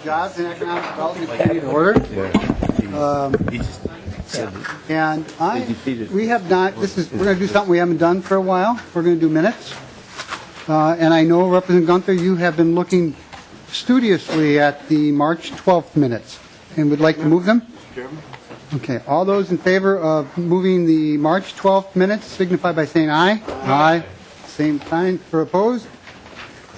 Jobs and Economic Development Committee to order. We have not, we're going to do something we haven't done for a while. We're going to do minutes. And I know, Representative Gunther, you have been looking studiously at the March 12th minutes and would like to move them? Okay, all those in favor of moving the March 12th minutes signify by saying aye. Aye. Same sign for opposed.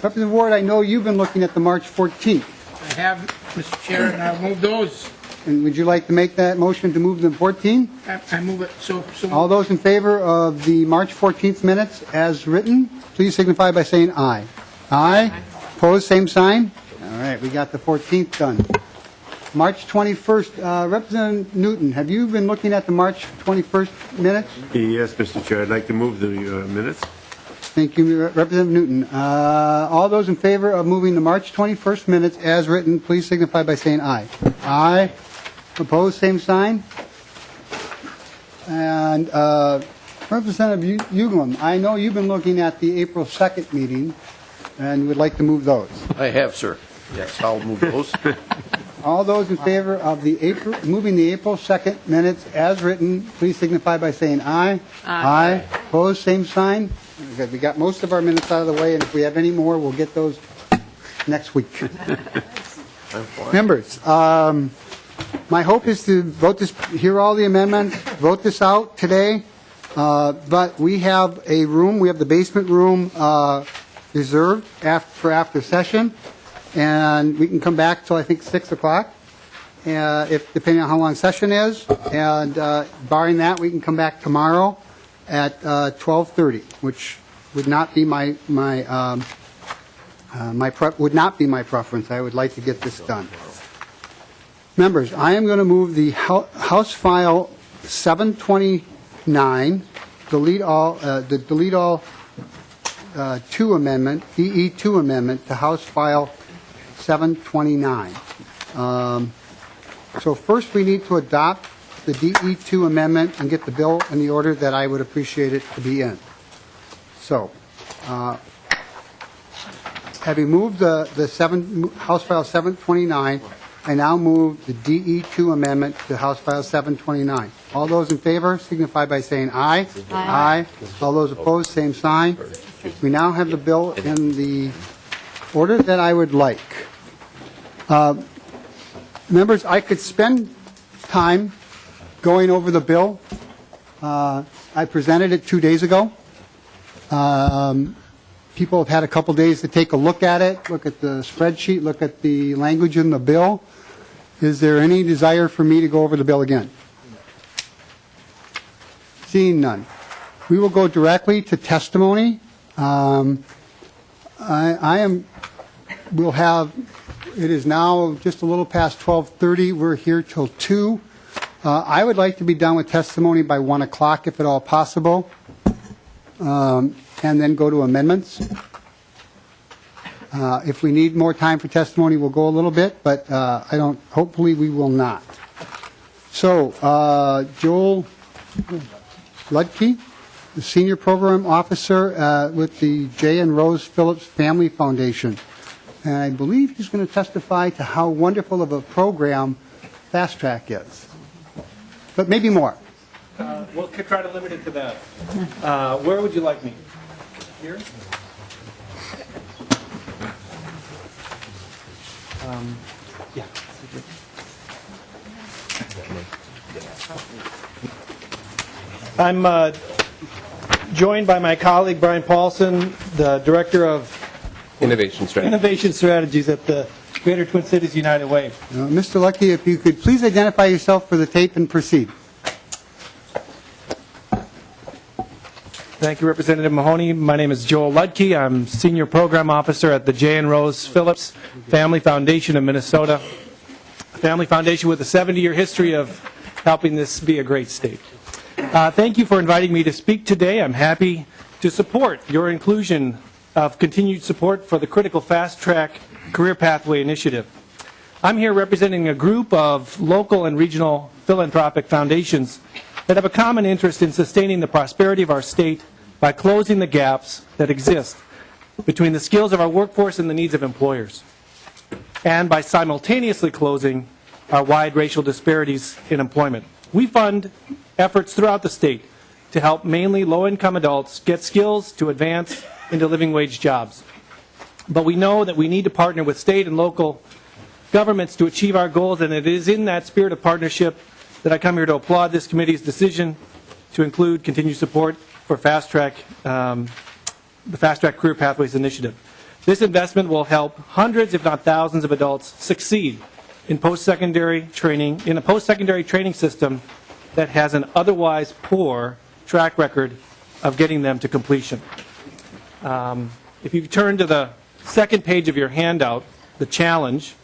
Representative Ward, I know you've been looking at the March 14th. I have, Mr. Chair, and I'll move those. And would you like to make that motion to move them 14? I move it. So All those in favor of the March 14th minutes as written, please signify by saying aye. Aye. Opposed, same sign. All right, we got the 14th done. March 21st, Representative Newton, have you been looking at the March 21st minutes? Yes, Mr. Chair, I'd like to move the minutes. Thank you, Representative Newton. All those in favor of moving the March 21st minutes as written, please signify by saying aye. Aye. Opposed, same sign. And Representative Uglum, I know you've been looking at the April 2nd meeting and would like to move those. I have, sir. Yes, I'll move those. All those in favor of moving the April 2nd minutes as written, please signify by saying aye. Aye. Opposed, same sign. Okay, we got most of our minutes out of the way, and if we have any more, we'll get those next week. Members, my hope is to vote this, hear all the amendments, vote this out today, but we have a room, we have the basement room reserved for after session, and we can come back till I think 6 o'clock, depending on how long session is, and barring that, we can come back tomorrow at 12:30, which would not be my preference. I would like to get this done. Members, I am going to move the House File 729, delete all 2 amendment, DE2 amendment to House File 729. So first we need to adopt the DE2 amendment and get the bill in the order that I would appreciate it to be in. So, having moved the House File 729, I now move the DE2 amendment to House File 729. All those in favor signify by saying aye. Aye. All those opposed, same sign. We now have the bill in the order that I would like. Members, I could spend time going over the bill. I presented it 2 days ago. People have had a couple days to take a look at it, look at the spreadsheet, look at the language in the bill. Is there any desire for me to go over the bill again? Seeing none. We will go directly to testimony. It is now just a little past 12:30. We're here till 2. I would like to be done with testimony by 1 o'clock, if at all possible, and then go to amendments. If we need more time for testimony, we'll go a little bit, but hopefully we will not. So, Joel Ludke, the Senior Program Officer with the J. and Rose Phillips Family Foundation. And I believe he's going to testify to how wonderful of a program Fast Track is. But maybe more. We'll try to limit it to that. Where would you like me? Here? Yeah. I'm joined by my colleague Brian Paulson, the Director of Innovation Strategies at the Greater Twin Cities United Way. Mr. Lucky, if you could please identify yourself for the tape and proceed. Thank you, Representative Mahoney. My name is Joel Ludke. I'm Senior Program Officer at the J. and Rose Phillips Family Foundation of Minnesota, a family foundation with a 70-year history of helping this be a great state. Thank you for inviting me to speak today. I'm happy to support your inclusion of continued support for the critical Fast Track Career Pathway Initiative. I'm here representing a group of local and regional philanthropic foundations that have a common interest in sustaining the prosperity of our state by closing the gaps that exist between the skills of our workforce and the needs of employers. and by simultaneously closing our wide racial disparities in employment. We fund efforts throughout the state to help mainly low-income adults get skills to advance into living wage jobs. But we know that we need to partner with state and local governments to achieve our goals, and it is in that spirit of partnership that I come here to applaud this committee's decision to include continued support for the Fast Track Career Pathways Initiative. This investment will help hundreds, if not thousands, of adults succeed in post-secondary training, in a post-secondary training system that has an otherwise poor track record of getting them to completion. If you turn to the second page of your handout, the challenge,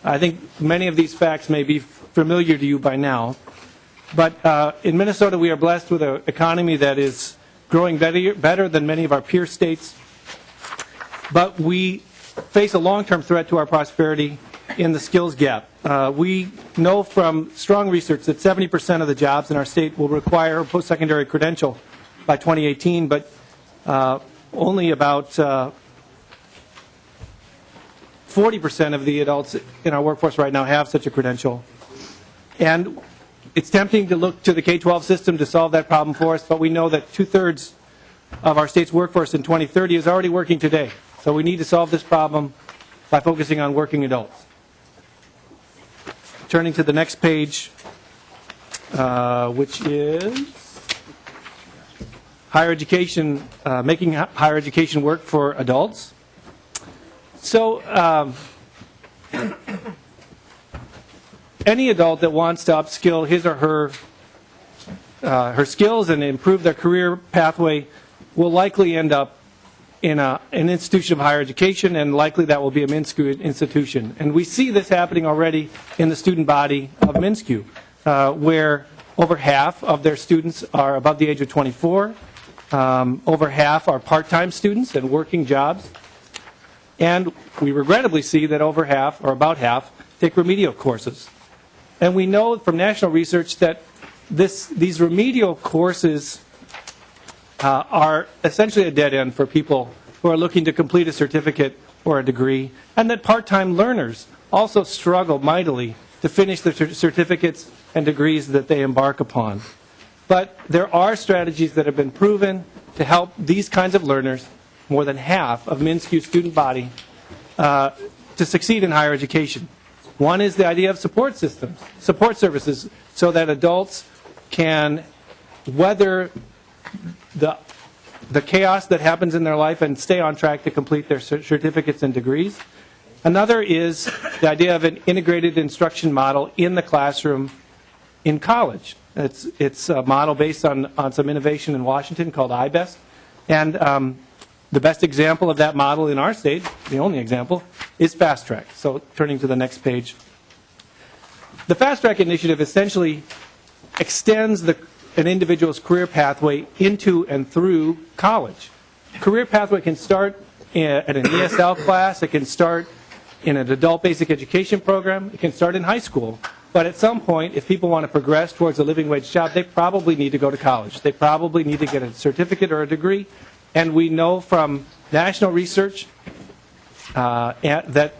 I think many of these facts may be familiar to you by now, but in Minnesota we are blessed with an economy that is growing better than many of our peer states, but we face a long-term threat to our prosperity in the skills gap. We know from strong research that 70% of the jobs in our state will require a post-secondary credential by 2018, but only about 40% of the adults in our workforce right now have such a credential. And it's tempting to look to the K-12 system to solve that problem for us, but we know that 2/3 of our state's workforce in 2030 is already working today. So we need to solve this problem by focusing on working adults. Turning to the next page, which is higher education, making higher education work for adults. So any adult that wants to upskill his or her skills and improve their career pathway will likely end up in an institution of higher education, and likely that will be a MNSCU institution. And we see this happening already in the student body of MNSCU, where over half of their students are above the age of 24, over half are part-time students and working jobs, and we regrettably see that over half, or about half, take remedial courses. And we know from national research that these remedial courses are essentially a dead end for people who are looking to complete a certificate or a degree, and that part-time learners also struggle mightily to finish the certificates and degrees that they embark upon. But there are strategies that have been proven to help these kinds of learners, more than half of MNSCU student body, to succeed in higher education. One is the idea of support systems, support services, so that adults can weather the chaos that happens in their life and stay on track to complete their certificates and degrees. Another is the idea of an integrated instruction model in the classroom in college. It's a model based on some innovation in Washington called iBest. And the best example of that model in our state, the only example, is Fast Track. So turning to the next page. The Fast Track initiative essentially extends an individual's career pathway into and through college. Career pathway can start at an ESL class, it can start in an adult basic education program, it can start in high school. But at some point, if people want to progress towards a living wage job, they probably need to go to college. They probably need to get a certificate or a degree. And we know from national research that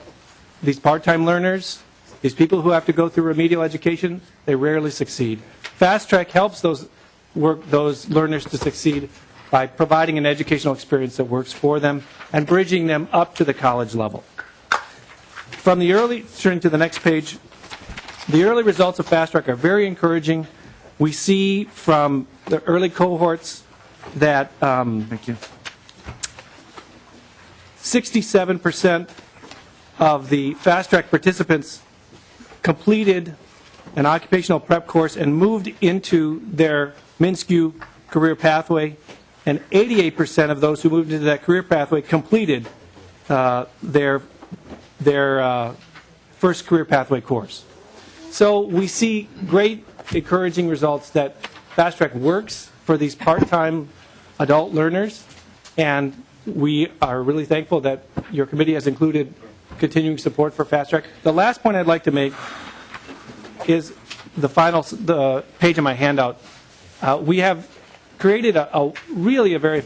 these part-time learners, these people who have to go through remedial education, they rarely succeed. Fast Track helps those learners to succeed by providing an educational experience that works for them and bridging them up to the college level. Turning to the next page, the early results of Fast Track are very encouraging. We see from the early cohorts that 67% of the Fast Track participants completed an occupational prep course and moved into their MNSCU career pathway, and 88% of those who moved into that career pathway completed their first career pathway course. So we see great encouraging results that Fast Track works for these part-time adult learners, and we are really thankful that your committee has included continuing support for Fast Track. The last point I'd like to make is the page of my handout. We have created a very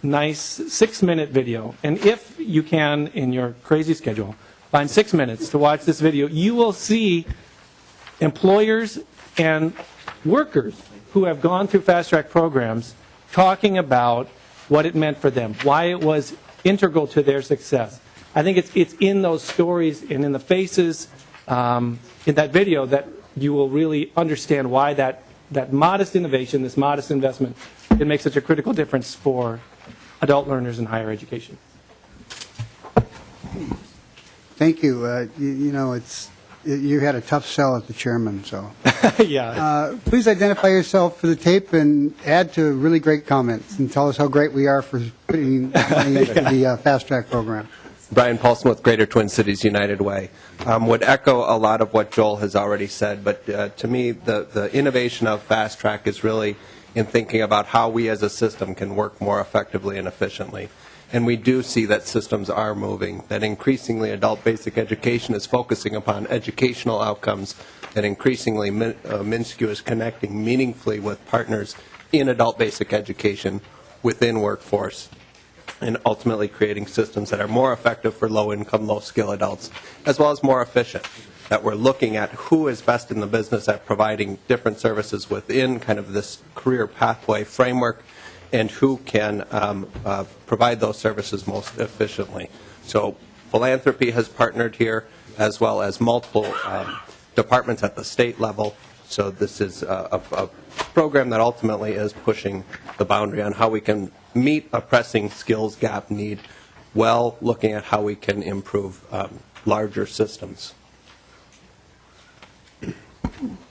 nice 6-minute video, and if you can, in your crazy schedule, find 6 minutes to watch this video, you will see employers and workers who have gone through fast track programs talking about what it meant for them, why it was integral to their success. I think it's in those stories and in the faces in that video that you will really understand why that modest innovation, this modest investment, can make such a critical difference for adult learners in higher education. Thank you. You know, you had a tough sell at the chairman, so. Yeah. Please identify yourself for the tape and add to really great comments and tell us how great we are for putting money into the fast track program. Brian Paulson with Greater Twin Cities United Way. Would echo a lot of what Joel has already said, but to me, the innovation of Fast Track is really in thinking about how we as a system can work more effectively and efficiently. And we do see that systems are moving, that increasingly adult basic education is focusing upon educational outcomes, that increasingly MNSCU is connecting meaningfully with partners in adult basic education within workforce, and ultimately creating systems that are more effective for low-income, low-skill adults, as well as more efficient, that we're looking at who is best in the business at providing different services within kind of this career pathway framework, and who can provide those services most efficiently. So philanthropy has partnered here, as well as multiple departments at the state level. So this is a program that ultimately is pushing the boundary on how we can meet a pressing skills gap need while looking at how we can improve larger systems.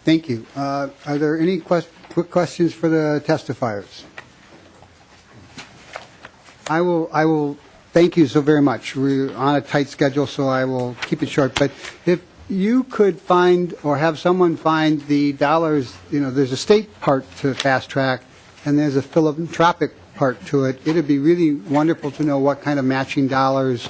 Thank you. Are there any quick questions for the testifiers? I will thank you so very much. We're on a tight schedule, so I will keep it short. But if you could find or have someone find the dollars, you know, there's a state part to Fast Track and there's a philanthropic part to it. It would be really wonderful to know what kind of matching dollars.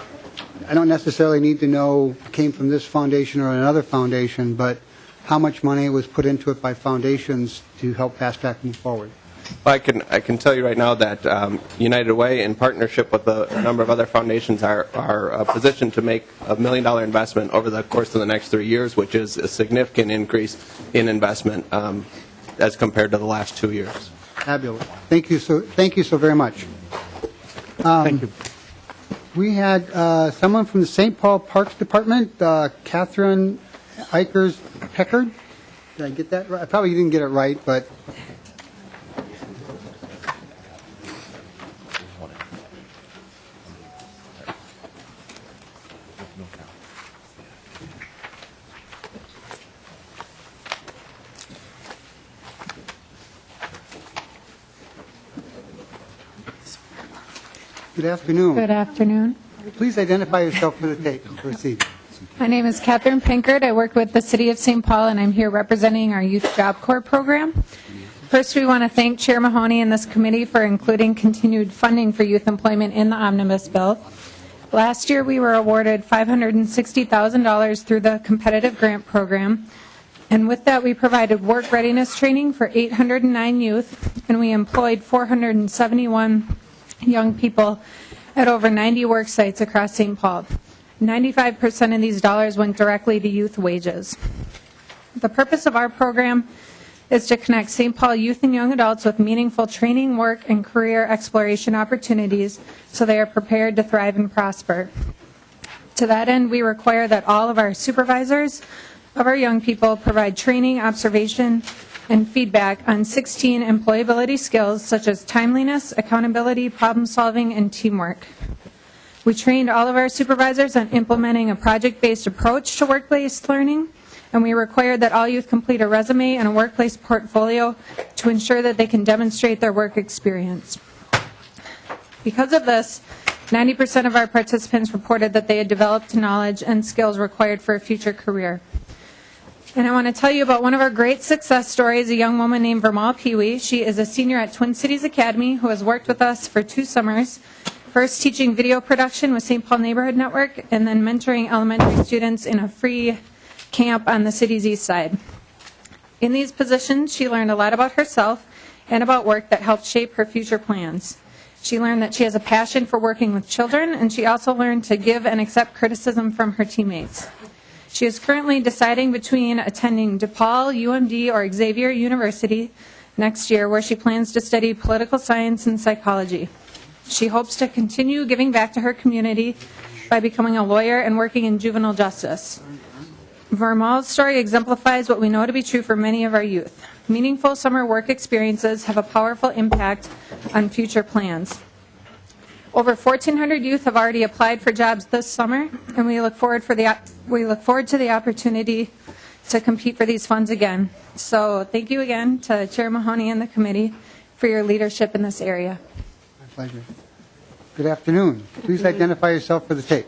I don't necessarily need to know came from this foundation or another foundation, but how much money was put into it by foundations to help Fast Track move forward. Well, I can tell you right now that United Way, in partnership with a number of other foundations, are positioned to make $1 million investment over the course of the next 3 years, which is a significant increase in investment as compared to the last 2 years. Fabulous. Thank you so very much. Thank you. We had someone from the St. Paul Parks Department, Catherine Eichers-Peckard. Did I get that right? I probably didn't get it right, but... Good afternoon. Good afternoon. Please identify yourself for the tape. Proceed. My name is Catherine Pinkert. I work with the City of St. Paul, and I'm here representing our Youth Job Corps program. First, we want to thank Chair Mahoney and this committee for including continued funding for youth employment in the Omnibus bill. Last year, we were awarded $560,000 through the competitive grant program, and with that, we provided work readiness training for 809 youth, and we employed 471 young people at over 90 work sites across St. Paul. 95% of these dollars went directly to youth wages. The purpose of our program is to connect St. Paul youth and young adults with meaningful training, work, and career exploration opportunities so they are prepared to thrive and prosper. To that end, we require that all of our supervisors of our young people provide training, observation, and feedback on 16 employability skills such as timeliness, accountability, problem solving, and teamwork. We trained all of our supervisors on implementing a project-based approach to workplace learning, and we required that all youth complete a resume and a workplace portfolio to ensure that they can demonstrate their work experience. Because of this, 90% of our participants reported that they had developed knowledge and skills required for a future career. And I want to tell you about one of our great success stories, a young woman named Vermal Peewee. She is a senior at Twin Cities Academy who has worked with us for 2 summers, first teaching video production with St. Paul Neighborhood Network, and then mentoring elementary students in a free camp on the city's east side. In these positions, she learned a lot about herself and about work that helped shape her future plans. She learned that she has a passion for working with children, and she also learned to give and accept criticism from her teammates. She is currently deciding between attending DePaul, UMD, or Xavier University next year, where she plans to study political science and psychology. She hopes to continue giving back to her community by becoming a lawyer and working in juvenile justice. Vermal's story exemplifies what we know to be true for many of our youth. Meaningful summer work experiences have a powerful impact on future plans. Over 1,400 youth have already applied for jobs this summer, and we look forward to the opportunity to compete for these funds again. So thank you again to Chair Mahoney and the committee for your leadership in this area. My pleasure. Good afternoon. Please identify yourself for the tape.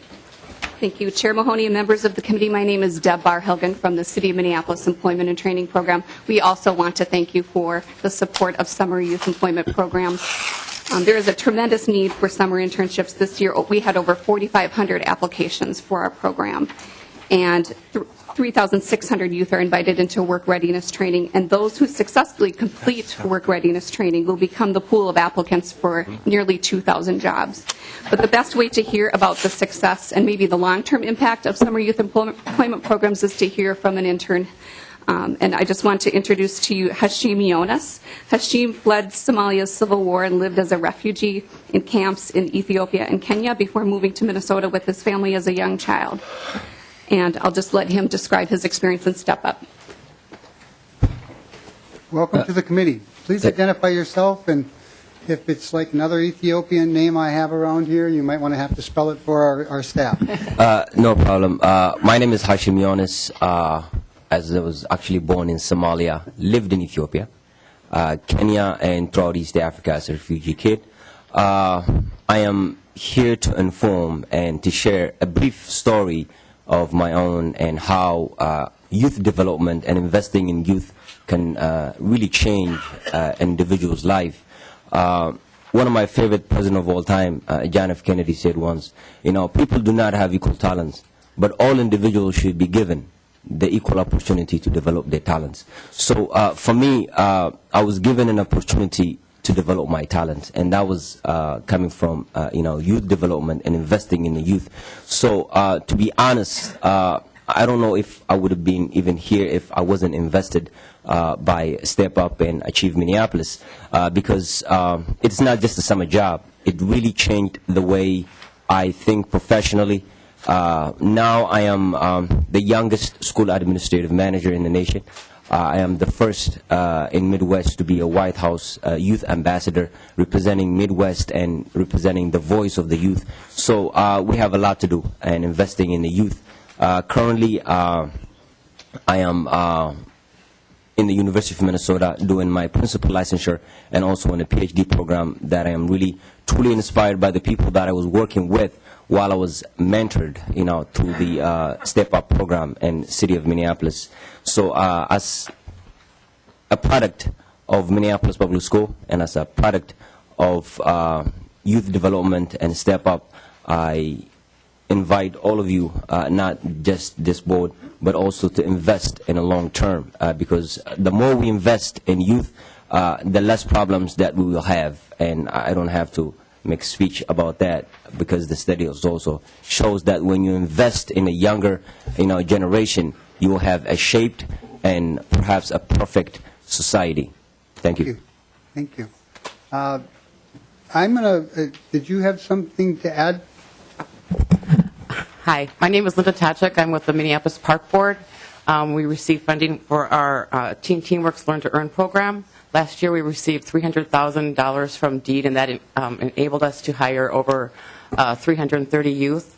Thank you, Chair Mahoney and members of the committee. My name is Deb Barhelgen from the City of Minneapolis Employment and Training Program. We also want to thank you for the support of summer youth employment programs. There is a tremendous need for summer internships this year. We had over 4,500 applications for our program, and 3,600 youth are invited into work readiness training, and those who successfully complete work readiness training will become the pool of applicants for nearly 2,000 jobs. But the best way to hear about the success and maybe the long-term impact of summer youth employment programs is to hear from an intern. And I just want to introduce to you Hashim Yonas. Hashim fled Somalia's civil war and lived as a refugee in camps in Ethiopia and Kenya before moving to Minnesota with his family as a young child. And I'll just let him describe his experience and step up. Welcome to the committee. Please identify yourself, and if it's like another Ethiopian name I have around here, you might want to have to spell it for our staff. No problem. My name is Hashim Yonas. As I was actually born in Somalia, lived in Ethiopia, Kenya, and throughout East Africa as a refugee kid. I am here to inform and to share a brief story of my own and how youth development and investing in youth can really change an individual's life. One of my favorite presidents of all time, John F. Kennedy, said once, people do not have equal talents, but all individuals should be given the equal opportunity to develop their talents. So for me, I was given an opportunity to develop my talents, and that was coming from youth development and investing in the youth. So to be honest, I don't know if I would have been even here if I wasn't invested by Step Up and Achieve Minneapolis, because it's not just a summer job. It really changed the way I think professionally. Now I am the youngest school administrative manager in the nation. I am the first in Midwest to be a White House youth ambassador, representing Midwest and representing the voice of the youth. So we have a lot to do and investing in the youth. Currently, I am in the University of Minnesota doing my principal licensure and also in a PhD program that I am really truly inspired by the people that I was working with while I was mentored, through the Step Up program in City of Minneapolis. So as a product of Minneapolis Public School and as a product of youth development and Step Up, I invite all of you, not just this board, but also to invest in a long term, because the more we invest in youth, the less problems that we will have. And I don't have to make speech about that, because the study also shows that when you invest in a younger generation, you will have a shaped and perhaps a perfect society. Thank you. Thank you. I'm going to, did you have something to add? Hi, my name is Linda Tachik. I'm with the Minneapolis Park Board. We received funding for our Teen Teamworks Learn to Earn program. Last year we received $300,000 from DEED, and that enabled us to hire over 330 youth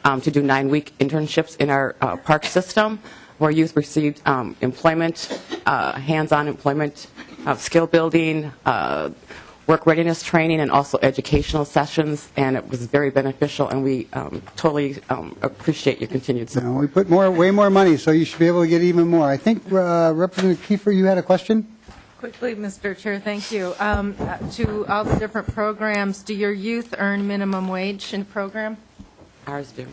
to do 9-week internships in our park system, where youth received employment, hands-on employment, skill building, work readiness training, and also educational sessions, and it was very beneficial, and we totally appreciate your continued support. We put way more money, so you should be able to get even more. I think Representative Kiefer, you had a question? Quickly, Mr. Chair, thank you. To all the different programs, do your youth earn minimum wage in the program? Ours do.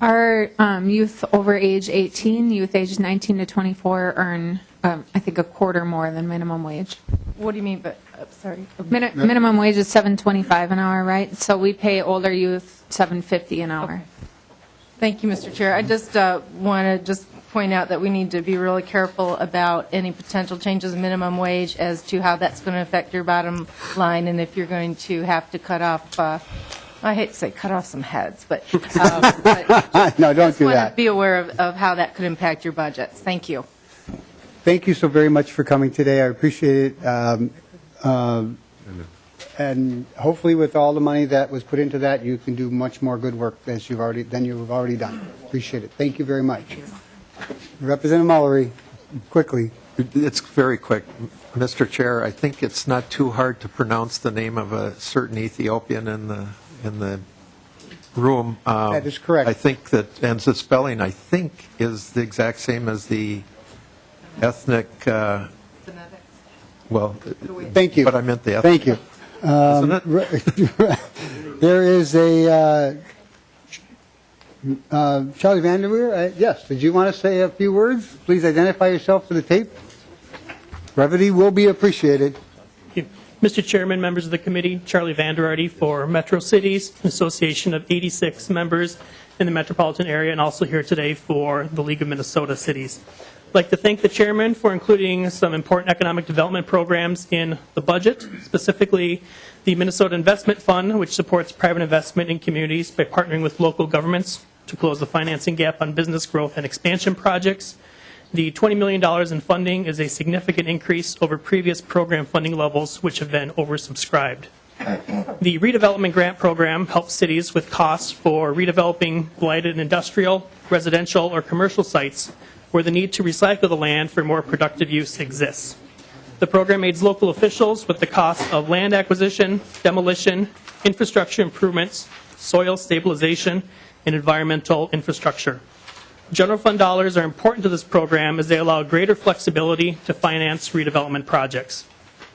Our youth over age 18, youth ages 19 to 24 earn, I think, a quarter more than minimum wage. What do you mean, but, sorry? Minimum wage is $7.25 an hour, right? So we pay older youth $7.50 an hour. Thank you, Mr. Chair. I just want to just point out that we need to be really careful about any potential changes in minimum wage as to how that's going to affect your bottom line, and if you're going to have to cut off, I hate to say cut off some heads, but No, don't do want that. to be aware of how that could impact your budgets. Thank you. Thank you so very much for coming today. I appreciate it. And hopefully with all the money that was put into that, you can do much more good work than you've already done. Appreciate it. Thank you very much. Representative Mullery, quickly. It's very quick. Mr. Chair, I think it's not too hard to pronounce the name of a certain Ethiopian in the room. That is correct. I think that, and the spelling, I think, is the exact same as the ethnic, well, Thank you. but I meant the ethnic. Thank you. Isn't it? There is a, Charlie Vanderweer, yes, did you want to say a few words? Please identify yourself for the tape. Brevity will be appreciated. Mr. Chairman, members of the committee, Charlie Vanderarty for Metro Cities, an association of 86 members in the metropolitan area, and also here today for the League of Minnesota Cities. I'd like to thank the chairman for including some important economic development programs in the budget, specifically the Minnesota Investment Fund, which supports private investment in communities by partnering with local governments to close the financing gap on business growth and expansion projects. The $20 million in funding is a significant increase over previous program funding levels, which have been oversubscribed. The redevelopment grant program helps cities with costs for redeveloping blighted industrial, residential, or commercial sites where the need to recycle the land for more productive use exists. The program aids local officials with the cost of land acquisition, demolition, infrastructure improvements, soil stabilization, and environmental infrastructure. General fund dollars are important to this program as they allow greater flexibility to finance redevelopment projects.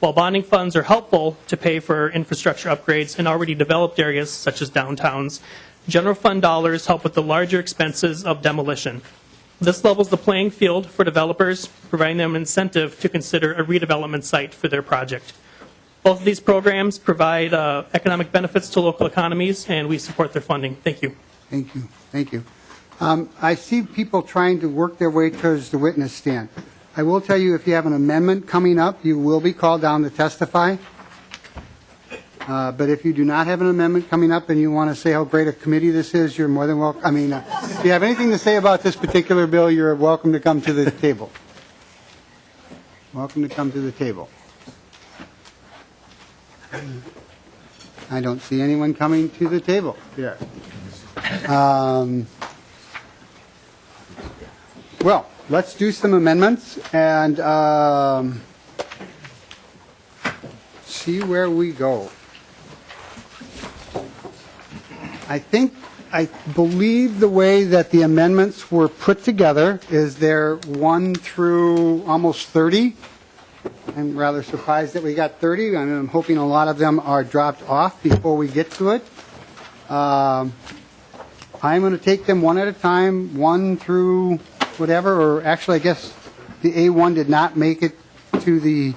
While bonding funds are helpful to pay for infrastructure upgrades in already developed areas such as downtowns, general fund dollars help with the larger expenses of demolition. This levels the playing field for developers, providing them an incentive to consider a redevelopment site for their project. Both of these programs provide economic benefits to local economies, and we support their funding. Thank you. Thank you. Thank you. I see people trying to work their way towards the witness stand. I will tell you, if you have an amendment coming up, you will be called down to testify. But if you do not have an amendment coming up and you want to say how great a committee this is, you're more than welcome. I mean, if you have anything to say about this particular bill, you're welcome to come to the table. Welcome to come to the table. I don't see anyone coming to the table. Yeah. Well, let's do some amendments and see where we go. I believe the way that the amendments were put together is they're 1 through almost 30. I'm rather surprised that we got 30, and I'm hoping a lot of them are dropped off before we get to it. I'm going to take them one at a time, 1 through whatever, or actually I guess the A1 did not make it to the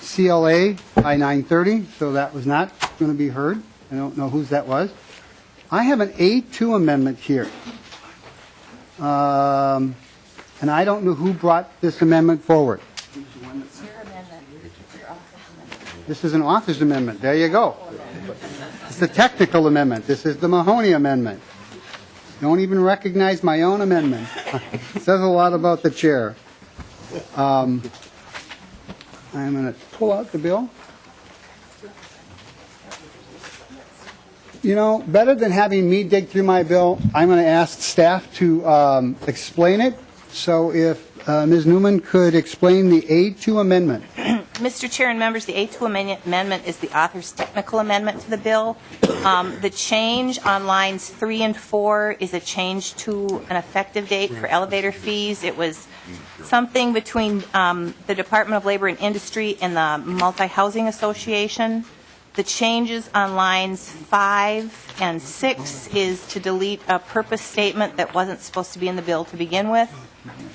CLA by 9:30, so that was not going to be heard. I don't know whose that was. I have an A2 amendment here. And I don't know who brought this amendment forward. This is an office amendment. There you go. It's a technical amendment. This is the Mahoney amendment. Don't even recognize my own amendment. It says a lot about the chair. I'm going to pull out the bill. You know, better than having me dig through my bill, I'm going to ask staff to explain it. So if Ms. Newman could explain the A2 amendment. Mr. Chair and members, the A2 amendment is the author's technical amendment to the bill. The change on lines 3 and 4 is a change to an effective date for elevator fees. It was something between the Department of Labor and Industry and the Multi-Housing Association. The changes on lines 5 and 6 is to delete a purpose statement that wasn't supposed to be in the bill to begin with.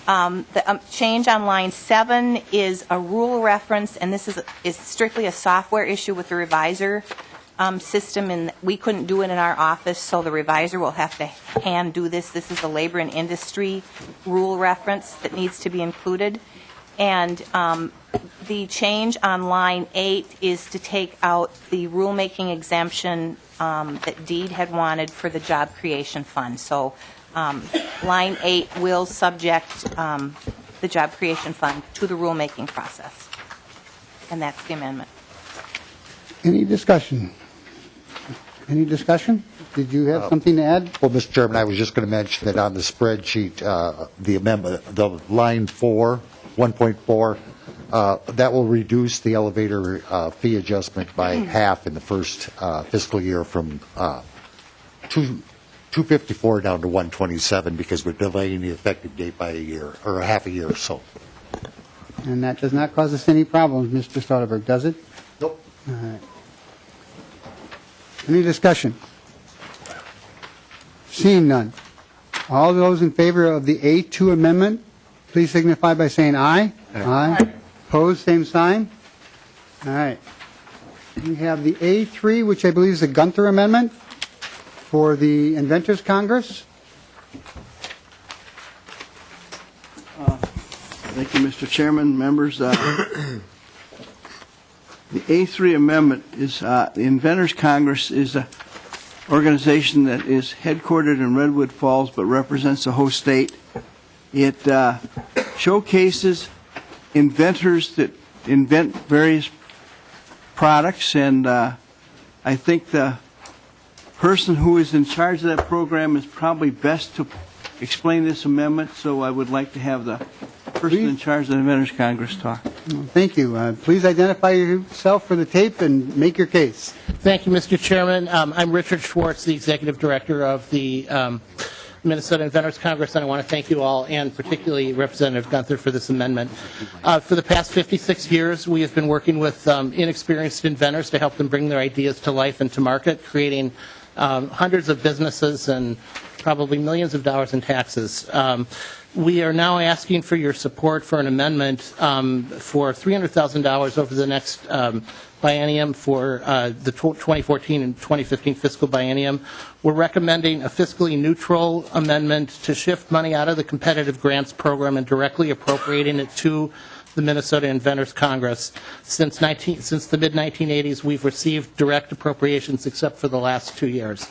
The change on line 7 is a rule reference, and this is strictly a software issue with the revisor system, and we couldn't do it in our office, so the revisor will have to hand do this. This is a labor and industry rule reference that needs to be included. And the change on line 8 is to take out the rulemaking exemption that Deed had wanted for the job creation fund. So line 8 will subject the job creation fund to the rulemaking process. And that's the amendment. Any discussion? Any discussion? Did you have something to add? Well, Mr. Chairman, I was just going to mention that on the spreadsheet, the amendment, the line 4, 1.4, that will reduce the elevator fee adjustment by half in the first fiscal year from 254 down to 127 because we're delaying the effective date by a year or a half a year or so. And that does not cause us any problems, Mr. Soderberg, does it? Nope. All right. Any discussion? Seeing none. All those in favor of the A2 amendment, please signify by saying aye. Aye. Opposed, same sign. All right. We have the A3, which I believe is the Gunther amendment for the Inventors Congress. Thank you, Mr. Chairman, members. The A3 amendment is the Inventors Congress is an organization that is headquartered in Redwood Falls but represents the whole state. It showcases inventors that invent various products, and I think the person who is in charge of that program is probably best to explain this amendment, so I would like to have the person in charge of the Inventors Congress talk. Thank you. Please identify yourself for the tape and make your case. Thank you, Mr. Chairman. I'm Richard Schwartz, the Executive Director of the Minnesota Inventors Congress, and I want to thank you all, and particularly Representative Gunther, for this amendment. For the past 56 years, we have been working with inexperienced inventors to help them bring their ideas to life and to market, creating hundreds of businesses and probably millions of dollars in taxes. We are now asking for your support for an amendment for $300,000 over the next biennium for the 2014 and 2015 fiscal biennium. We're recommending a fiscally neutral amendment to shift money out of the competitive grants program and directly appropriating it to the Minnesota Inventors Congress. Since the mid-1980s, we've received direct appropriations except for the last 2 years.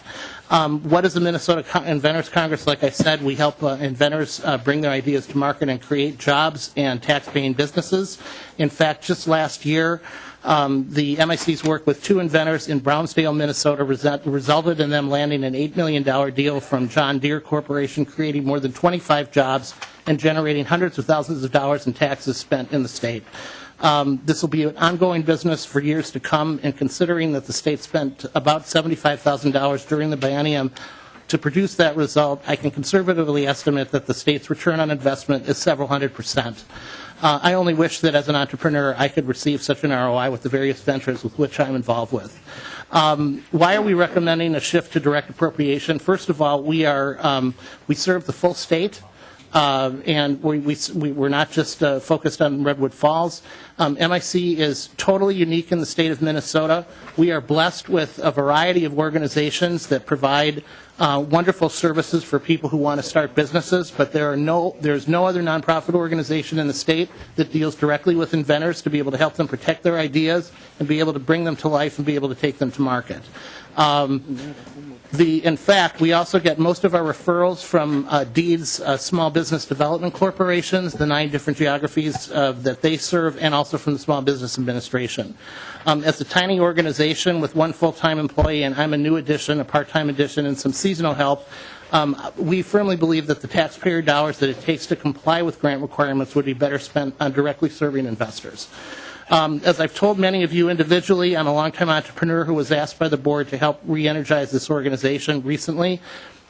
What is the Minnesota Inventors Congress? Like I said, we help inventors bring their ideas to market and create jobs and tax-paying businesses. In fact, just last year, the MIC's work with 2 inventors in Brownsdale, Minnesota resulted in them landing an $8 million deal from John Deere Corporation, creating more than 25 jobs and generating hundreds of thousands of dollars in taxes spent in the state. This will be an ongoing business for years to come, and considering that the state spent about $75,000 during the biennium to produce that result, I can conservatively estimate that the state's return on investment is several hundred%. I only wish that as an entrepreneur I could receive such an ROI with the various ventures with which I'm involved with. Why are we recommending a shift to direct appropriation? First of all, we serve the full state. And we're not just focused on Redwood Falls. MIC is totally unique in the state of Minnesota. We are blessed with a variety of organizations that provide wonderful services for people who want to start businesses, but there's no other nonprofit organization in the state that deals directly with inventors to be able to help them protect their ideas and be able to bring them to life and be able to take them to market. In fact, we also get most of our referrals from DEED's small business development corporations, the 9 different geographies that they serve, and also from the Small Business Administration. As a tiny organization with 1 full-time employee, and I'm a new addition, a part-time addition, and some seasonal help, we firmly believe that the taxpayer dollars that it takes to comply with grant requirements would be better spent on directly serving investors. As I've told many of you individually, I'm a longtime entrepreneur who was asked by the board to help re-energize this organization recently.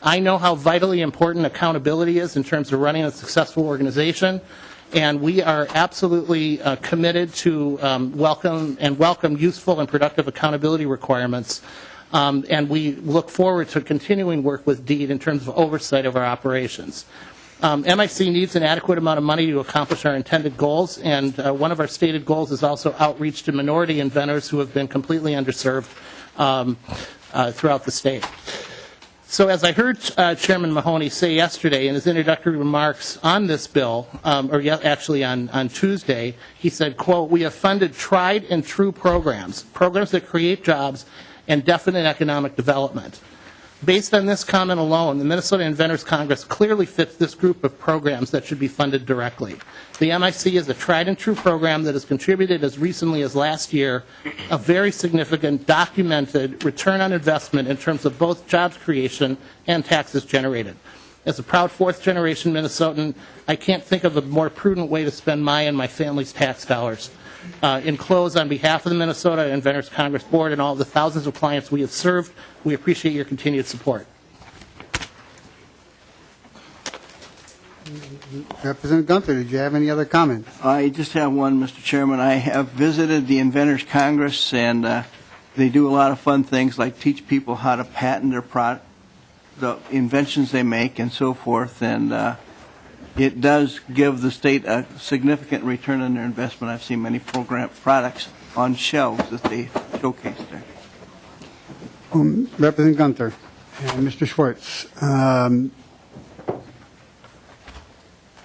I know how vitally important accountability is in terms of running a successful organization, and we are absolutely committed to welcome useful and productive accountability requirements. And we look forward to continuing work with DEED in terms of oversight of our operations. MIC needs an adequate amount of money to accomplish our intended goals, and one of our stated goals is also outreach to minority inventors who have been completely underserved throughout the state. So as I heard Chairman Mahoney say yesterday in his introductory remarks on this bill, actually on Tuesday, he said, quote, "We have funded tried and true programs that create jobs and definite economic development." Based on this comment alone, the Minnesota Inventors Congress clearly fits this group of programs that should be funded directly. The MIC is a tried and true program that has contributed as recently as last year a very significant documented return on investment in terms of both jobs creation and taxes generated. As a proud fourth-generation Minnesotan, I can't think of a more prudent way to spend my and my family's tax dollars. In close, on behalf of the Minnesota Inventors Congress Board and all the thousands of clients we have served, we appreciate your continued support. Representative Gunther, did you have any other comments? I just have one, Mr. Chairman. I have visited the Inventors Congress, and they do a lot of fun things like teach people how to patent the inventions they make and so forth, and it does give the state a significant return on their investment. I've seen many products on shelves that they showcase there. Representative Gunther and Mr. Schwartz.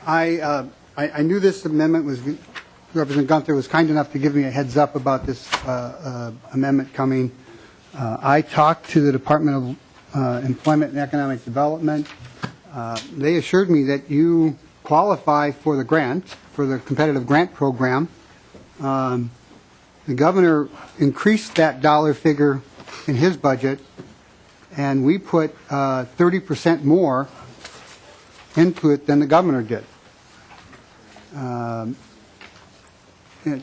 I knew this amendment was, Representative Gunther was kind enough to give me a heads up about this amendment coming. I talked to the Department of Employment and Economic Development. They assured me that you qualify for the grant, for the competitive grant program. The governor increased that dollar figure in his budget, and we put 30% more into it than the governor did. And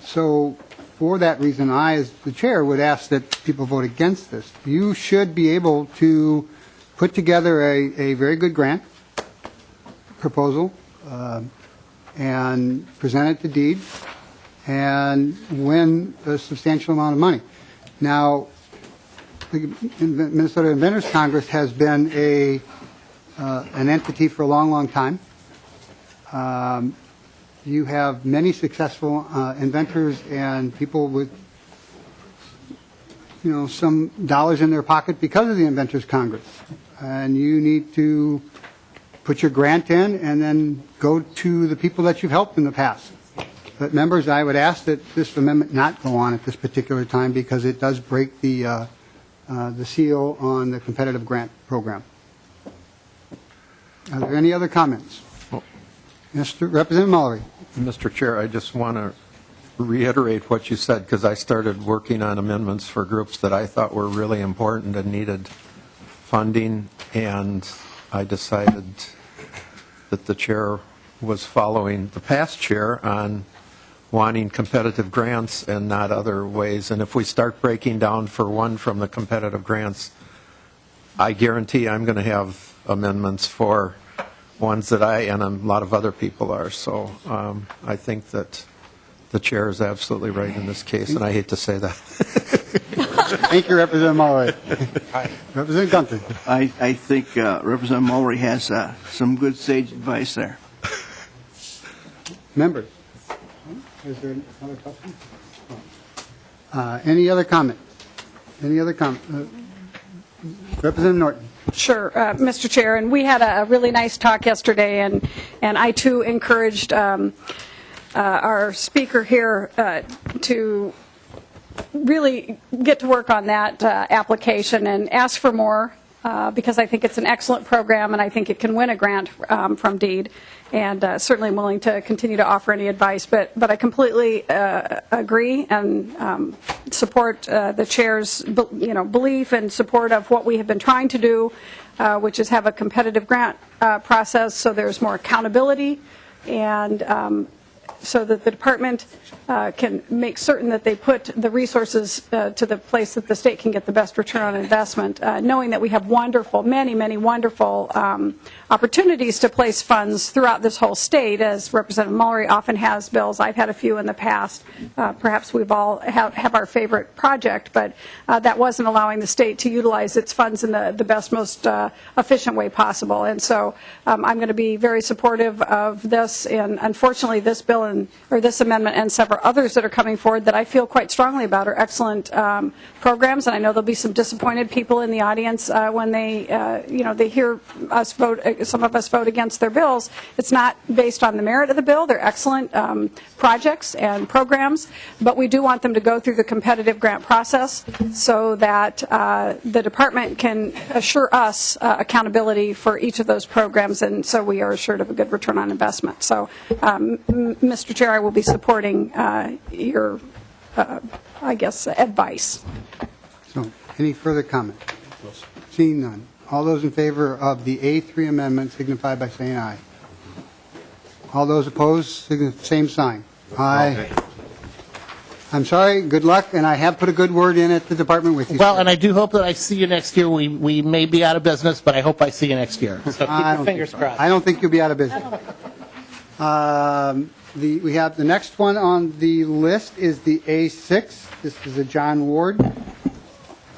so for that reason, I, as the chair, would ask that people vote against this. You should be able to put together a very good grant proposal and present it to DEED and win a substantial amount of money. Now, the Minnesota Inventors Congress has been an entity for a long, long time. You have many successful inventors and people with, some dollars in their pocket because of the Inventors Congress. And you need to put your grant in and then go to the people that you've helped in the past. But members, I would ask that this amendment not go on at this particular time because it does break the seal on the competitive grant program. Are there any other comments? Representative Mullery. Mr. Chair, I just want to reiterate what you said because I started working on amendments for groups that I thought were really important and needed funding, and I decided that the chair was following the past chair on wanting competitive grants and not other ways. And if we start breaking down for one from the competitive grants, I guarantee I'm going to have amendments for ones that I and a lot of other people are. So I think that the chair is absolutely right in this case, and I hate to say that. Thank you, Representative Mullery. Representative Gunther. I think Representative Mullery has some good sage advice there. Members, is there another question? Any other comment? Any other comment? Representative Norton. Sure, Mr. Chair, and we had a really nice talk yesterday, and I too encouraged our speaker here to really get to work on that application and ask for more because I think it's an excellent program and I think it can win a grant from DEED, and certainly willing to continue to offer any advice. But I completely agree and support the chair's belief and support of what we have been trying to do, which is have a competitive grant process so there's more accountability and so that the department can make certain that they put the resources to the place that the state can get the best return on investment, knowing that we have wonderful, many wonderful opportunities to place funds throughout this whole state, as Representative Mallory often has bills. I've had a few in the past. Perhaps we've all have our favorite project, but that wasn't allowing the state to utilize its funds in the best, most efficient way possible. And so I'm going to be very supportive of this, and unfortunately this bill or this amendment and several others that are coming forward that I feel quite strongly about are excellent programs, and I know there'll be some disappointed people in the audience when they hear us vote, some of us vote against their bills. It's not based on the merit of the bill. They're excellent projects and programs, but we do want them to go through the competitive grant process so that the department can assure us accountability for each of those programs, and so we are assured of a good return on investment. So, Mr. Chair, I will be supporting your, advice. So, any further comment? Seeing none. All those in favor of the A3 amendment signify by saying aye. All those opposed, same sign. Aye. I'm sorry, good luck, and I have put a good word in at the department with you. Well, and I do hope that I see you next year. We may be out of business, but I hope I see you next year. So keep your fingers crossed. I don't think you'll be out of business. We have the next one on the list is the A6. This is a John Ward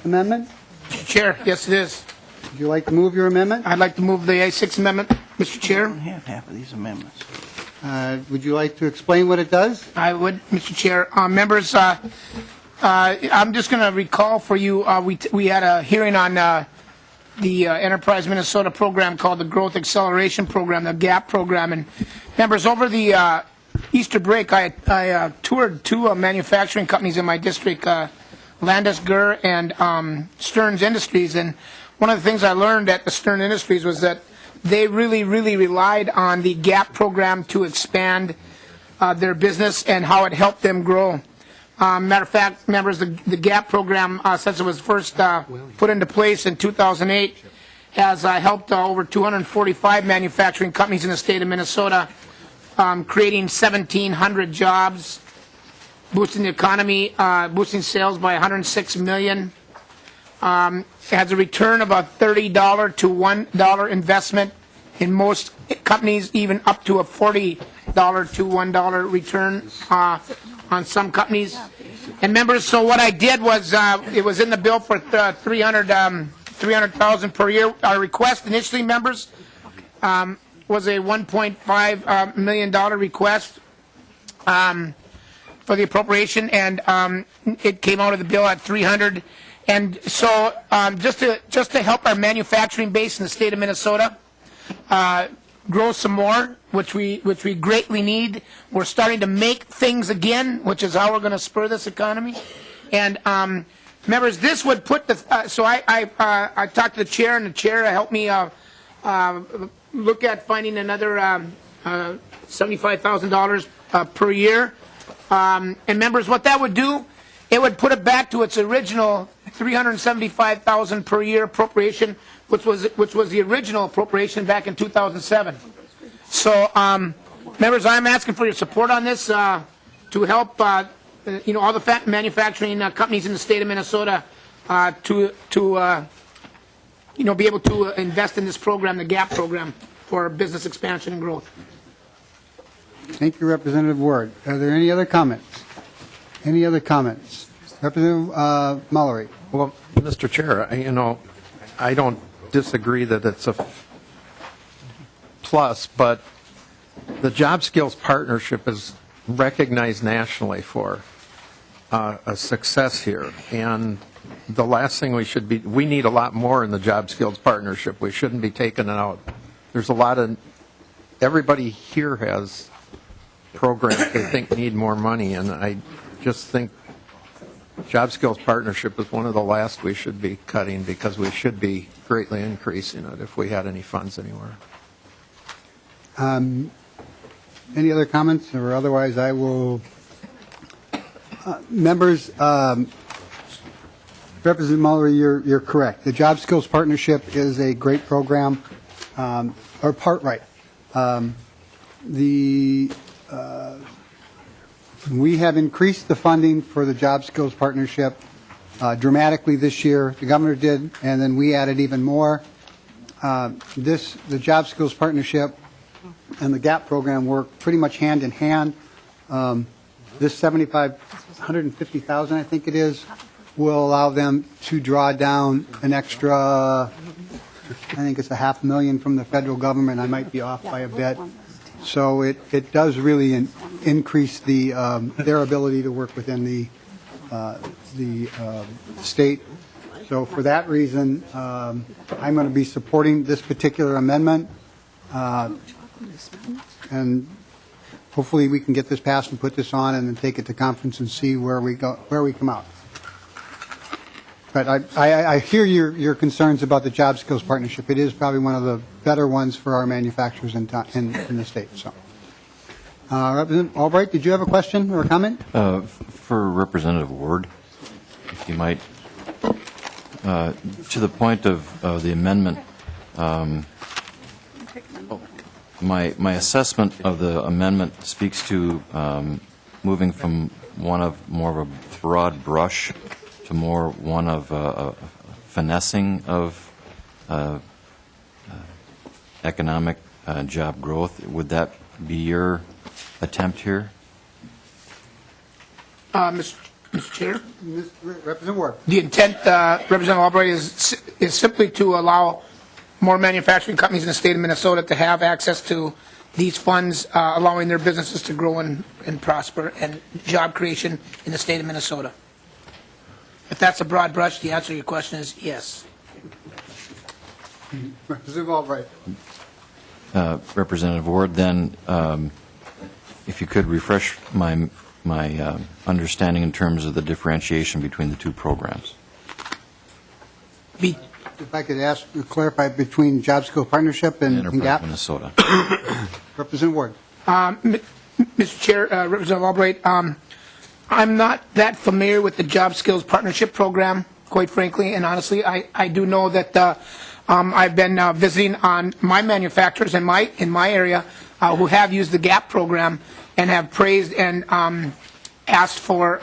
amendment. Mr. Chair, yes, it is. Would you like to move your amendment? I'd like to move the A6 amendment, Mr. Chair. I don't have half of these amendments. Would you like to explain what it does? I would, Mr. Chair. Members, I'm just going to recall for you, we had a hearing on the Enterprise Minnesota program called the Growth Acceleration Program, the GAP program. And members, over the Easter break, I toured two manufacturing companies in my district, Landis Gur and Stearns Industries. And one of the things I learned at the Stearns Industries was that they really relied on the GAP program to expand their business and how it helped them grow. Matter of fact, members, the GAP program, since it was first put into place in 2008, has helped over 245 manufacturing companies in the state of Minnesota, creating 1,700 jobs, boosting the economy, boosting sales by $106 million. It has a return of a $30 to $1 investment in most companies, even up to a $40 to $1 return on some companies. And members, so what I did was, it was in the bill for $300,000 per year. Our request initially, members, was a $1.5 million request for the appropriation, and it came out of the bill at $300,000. And so, just to help our manufacturing base in the state of Minnesota grow some more, which we greatly need. We're starting to make things again, which is how we're going to spur this economy. And members, this would put the. So I talked to the chair, and the chair helped me look at finding another $75,000 per year. And members, what that would do, it would put it back to its original $375,000 per year appropriation, which was the original appropriation back in 2007. So, members, I'm asking for your support on this to help, all the manufacturing companies in the state of Minnesota to be able to invest in this program, the GAP program, for business expansion and growth. Thank you, Representative Ward. Are there any other comments? Any other comments? Representative Mallory. Well, Mr. Chair, I don't disagree that it's a plus, but the Job Skills Partnership is recognized nationally for a success here. And the last thing we need a lot more in the Job Skills Partnership. We shouldn't be taking it out. There's everybody here has programs they think need more money, and I just think Job Skills Partnership is one of the last we should be cutting, because we should be greatly increasing it if we had any funds anywhere. Any other comments, or otherwise I will. Members, Representative Mallory, you're correct. The Job Skills Partnership is a great program, We have increased the funding for the Job Skills Partnership dramatically this year. The governor did, and then we added even more. The Job Skills Partnership and the GAP program work pretty much hand in hand. This $150,000, I think it is, will allow them to draw down an extra, I think it's $500,000 from the federal government. I might be off by a bit. So it does really increase their ability to work within the state. So for that reason, I'm going to be supporting this particular amendment, and hopefully we can get this passed and put this on and then take it to conference and see where we come out. But I hear your concerns about the Job Skills Partnership. It is probably one of the better ones for our manufacturers in the state. So, Representative Albright, did you have a question or a comment? For Representative Ward, if you might, to the point of the amendment, my assessment of the amendment speaks to moving from more of a broad brush to one of finessing of economic job growth. Would that be your attempt here? Mr. Chair? Representative Ward. The intent, Representative Albright, is simply to allow more manufacturing companies in the state of Minnesota to have access to these funds, allowing their businesses to grow and prosper, and job creation in the state of Minnesota. If that's a broad brush, the answer to your question is yes. Representative Albright. Representative Ward, then, if you could refresh my understanding in terms of the differentiation between the two programs. If I could ask to clarify between Job Skills Partnership and GAP. Minnesota. Representative Ward. Mr. Chair, Representative Albright, I'm not that familiar with the Job Skills Partnership Program, quite frankly, and honestly, I do know that I've been visiting on my manufacturers in my area who have used the GAP program and have praised and asked for,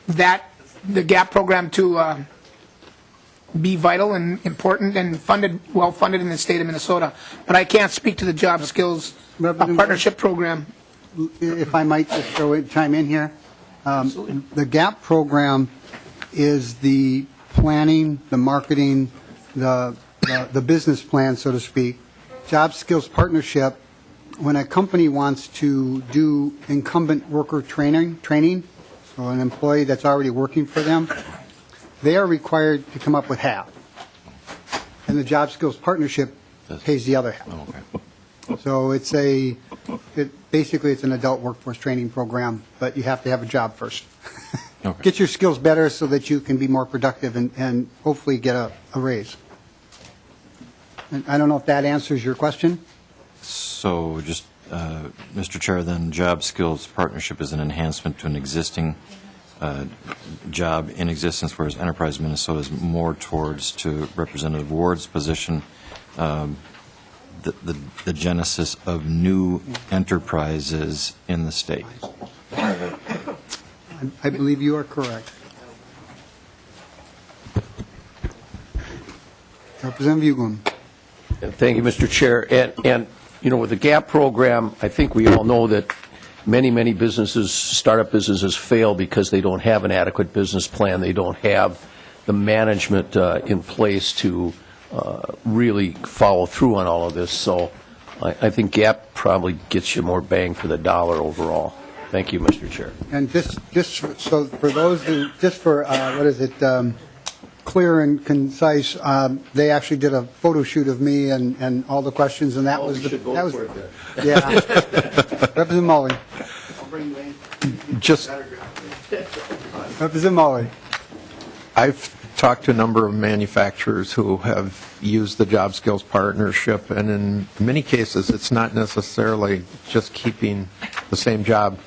that the GAP program to be vital and important and well funded in the state of Minnesota. But I can't speak to the Job Skills Partnership Program. If I might just chime in here. The GAP program is the planning, the marketing, the business plan, so to speak. Job Skills Partnership, when a company wants to do incumbent worker training, so an employee that's already working for them, they are required to come up with half. And the Job Skills Partnership pays the other half. So basically it's an adult workforce training program, but you have to have a job first. Get your skills better so that you can be more productive and hopefully get a raise. And I don't know if that answers your question. So just, Mr. Chair, then Job Skills Partnership is an enhancement to an existing job in existence, whereas Enterprise Minnesota is more towards, to Representative Ward's position, the genesis of new enterprises in the state. I believe you are correct. Representative Uglum. Thank you, Mr. Chair. And with the GAP program, I think we all know that many businesses, startup businesses, fail because they don't have an adequate business plan. They don't have the management in place to really follow through on all of this. So I think GAP probably gets you more bang for the dollar overall. Thank you, Mr. Chair. And just so for those who, clear and concise, they actually did a photo shoot of me and all the questions, and that was yeah. Representative Mahoney. Representative Mahoney. I've talked to a number of manufacturers who have used the Job Skills Partnership, and in many cases, it's not necessarily just keeping the same job.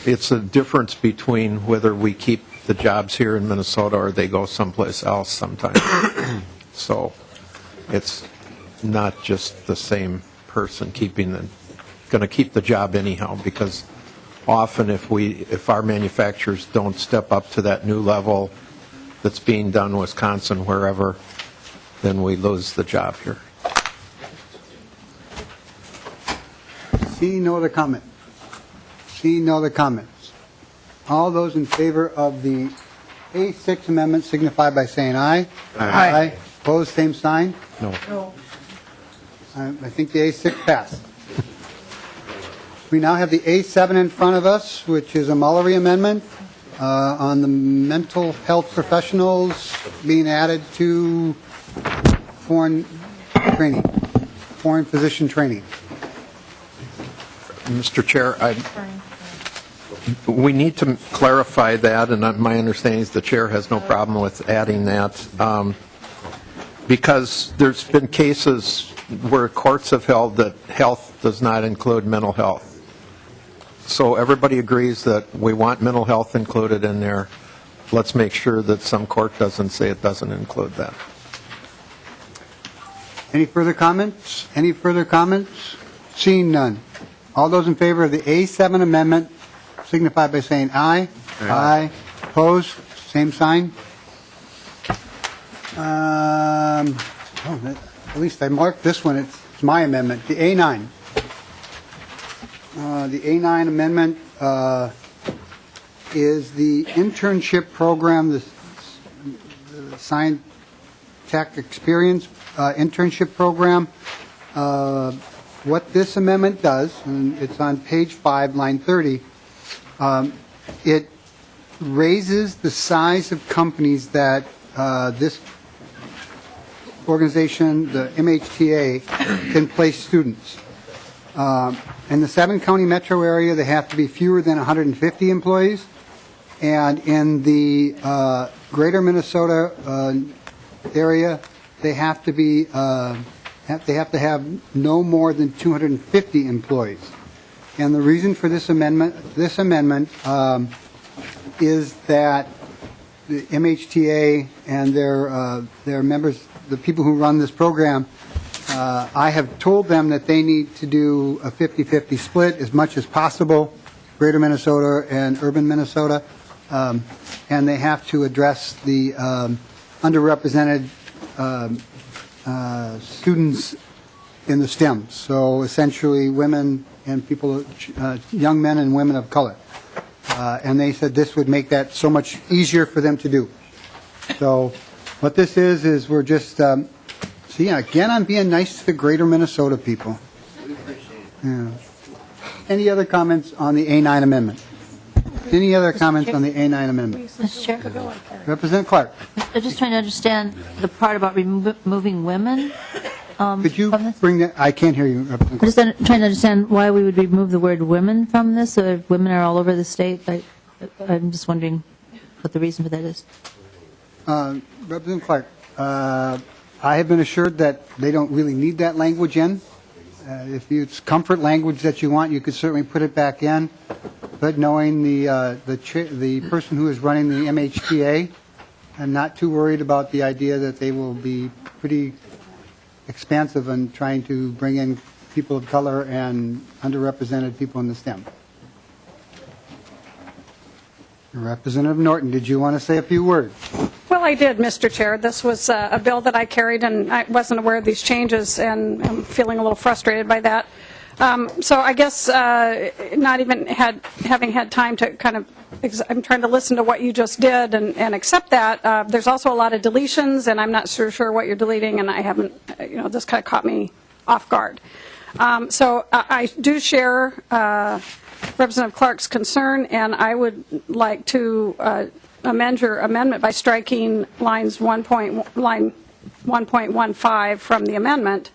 It's a difference between whether we keep the jobs here in Minnesota or they go someplace else sometimes. So it's not just the same person keeping going to keep the job anyhow, because often if our manufacturers don't step up to that new level that's being done in Wisconsin, wherever, then we lose the job here. Seeing no other comment. Seeing no other comments. All those in favor of the A6 amendment signify by saying aye. Aye. Opposed, same sign. No. I think the A6 passed. We now have the A7 in front of us, which is a Mullery amendment on the mental health professionals being added to foreign training, foreign physician training. Mr. Chair, we need to clarify that, and my understanding is the chair has no problem with adding that, because there's been cases where courts have held that health does not include mental health. So everybody agrees that we want mental health included in there. Let's make sure that some court doesn't say it doesn't include that. Any further comments? Any further comments? Seeing none. All those in favor of the A7 amendment signify by saying aye. Aye. Opposed? Same sign. At least I marked this one. It's my amendment, the A9. The A9 amendment is the internship program, the Science Tech Experience internship program. What this amendment does, and it's on page 5, line 30, it raises the size of companies that this organization, the MHTA, can place students. In the 7-county metro area, they have to be fewer than 150 employees, and in the greater Minnesota area, they have to be they have to have no more than 250 employees. And the reason for this amendment is that the MHTA and their members, the people who run this program, I have told them that they need to do a 50-50 split as much as possible, greater Minnesota and urban Minnesota, and they have to address the underrepresented students in the STEM. So essentially women and people, young men and women of color. And they said this would make that so much easier for them to do. So what this is we're just, see, again, I'm being nice to the greater Minnesota people. Yeah. Any other comments on the A9 amendment? Any other comments on the A9 amendment? Mr. Chair? Representative Clark. I'm just trying to understand the part about removing women. Could you bring that? I can't hear you, Representative I'm just trying to understand why we would remove the word women from this. So if women are all over the state. I'm just wondering what the reason for that is. Representative Clark, I have been assured that they don't really need that language in. If it's comfort language that you want, you could certainly put it back in. But knowing the person who is running the MHTA, I'm not too worried about the idea that they will be pretty expansive in trying to bring in people of color and underrepresented people in the STEM. Representative Norton, did you want to say a few words? Well, I did, Mr. Chair. This was a bill that I carried, and I wasn't aware of these changes, and I'm feeling a little frustrated by that. So I guess not even having had time to kind of, I'm trying to listen to what you just did and accept that. There's also a lot of deletions, and I'm not sure what you're deleting, and I haven't, this kind of caught me off guard. So I do share Representative Clark's concern, and I would like to amend your amendment by striking line 1.15 from the amendment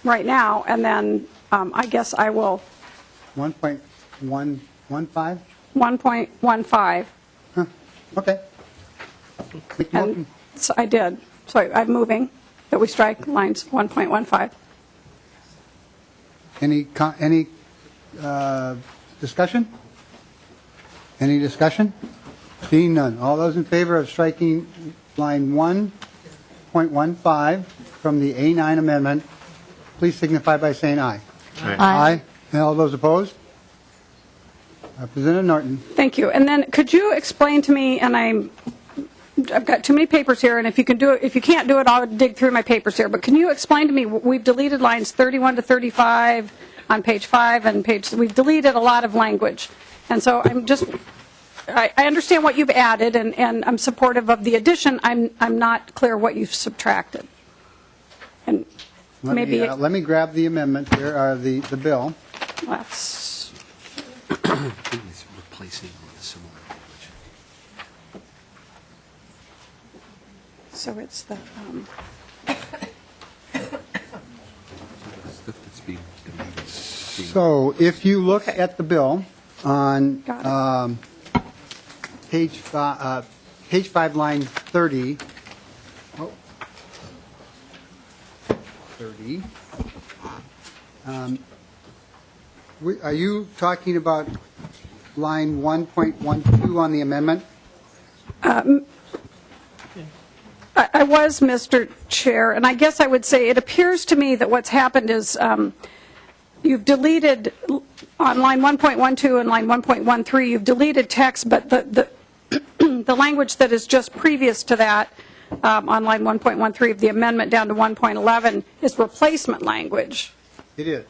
right now, and then I guess I will 1.115? 1.15. Okay. And so I did. So I'm moving that we strike lines 1.15. Any discussion? Any discussion? Seeing none. All those in favor of striking line 1.15 from the A9 amendment, please signify by saying aye. Aye. And all those opposed? Representative Norton. Thank you. And then could you explain to me, and I've got too many papers here, and if you can do it, if you can't do it, I'll dig through my papers here. But can you explain to me, we've deleted lines 31 to 35 on page 5 and we've deleted a lot of language. And so I understand what you've added, and I'm supportive of the addition. I'm not clear what you've subtracted. And Let me grab the amendment here, or the bill. Let's. Replacing the similar language. So it's the. So if you look at the bill on page 5, line 30. 30. Are you talking about line 1.12 on the amendment? I was, Mr. Chair, and I guess I would say it appears to me that what's happened is you've deleted on line 1.12 and line 1.13, you've deleted text, but the the language that is just previous to that on line 1.13 of the amendment down to 1.11 is replacement language. It is.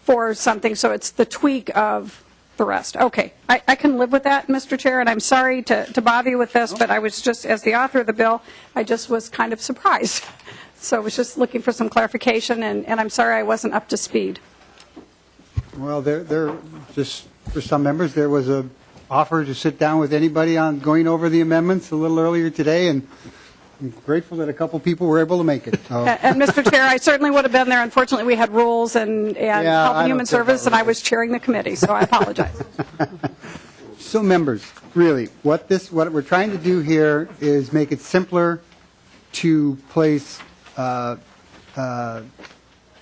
For something, so it's the tweak of the rest. Okay, I can live with that, Mr. Chair, and I'm sorry to bother you with this, but I was just, as the author of the bill, I just was kind of surprised. So I was just looking for some clarification, and I'm sorry I wasn't up to speed. Well, there just for some members, there was a offer to sit down with anybody on going over the amendments a little earlier today, and I'm grateful that a couple people were able to make it. So. And Mr. Chair, I certainly would have been there. Unfortunately, we had rules and Health and Human Service, and I was chairing the committee, so I apologize. So members, really, what we're trying to do here is make it simpler to place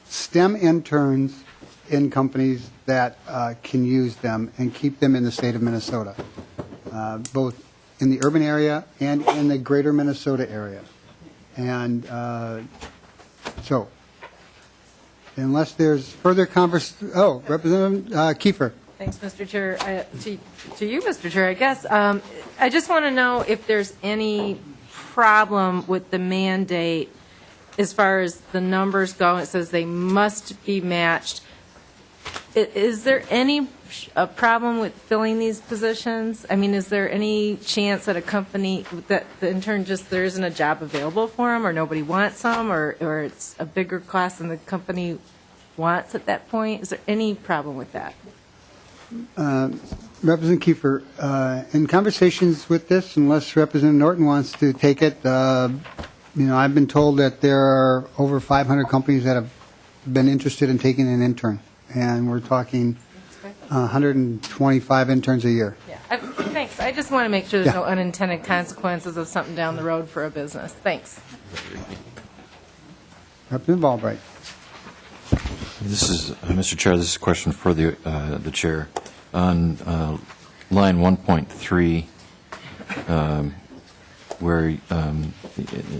STEM interns in companies that can use them and keep them in the state of Minnesota, both in the urban area and in the greater Minnesota area. And so, unless there's further conversation, Representative Kiefer. Thanks, Mr. Chair. To you, Mr. Chair, I guess. I just want to know if there's any problem with the mandate as far as the numbers go. It says they must be matched. Is there any problem with filling these positions? I mean, is there any chance that a company, that the intern just, there isn't a job available for them, or nobody wants them, or it's a bigger cost than the company wants at that point? Is there any problem with that? Representative Kiefer, in conversations with this, unless Representative Norton wants to take it, I've been told that there are over 500 companies that have been interested in taking an intern, and we're talking 125 interns a year. Yeah. Thanks. I just want to make sure there's no unintended consequences of something down the road for a business. Thanks. Representative Albright. This is, Mr. Chair, this is a question for the chair. On line 1.3, where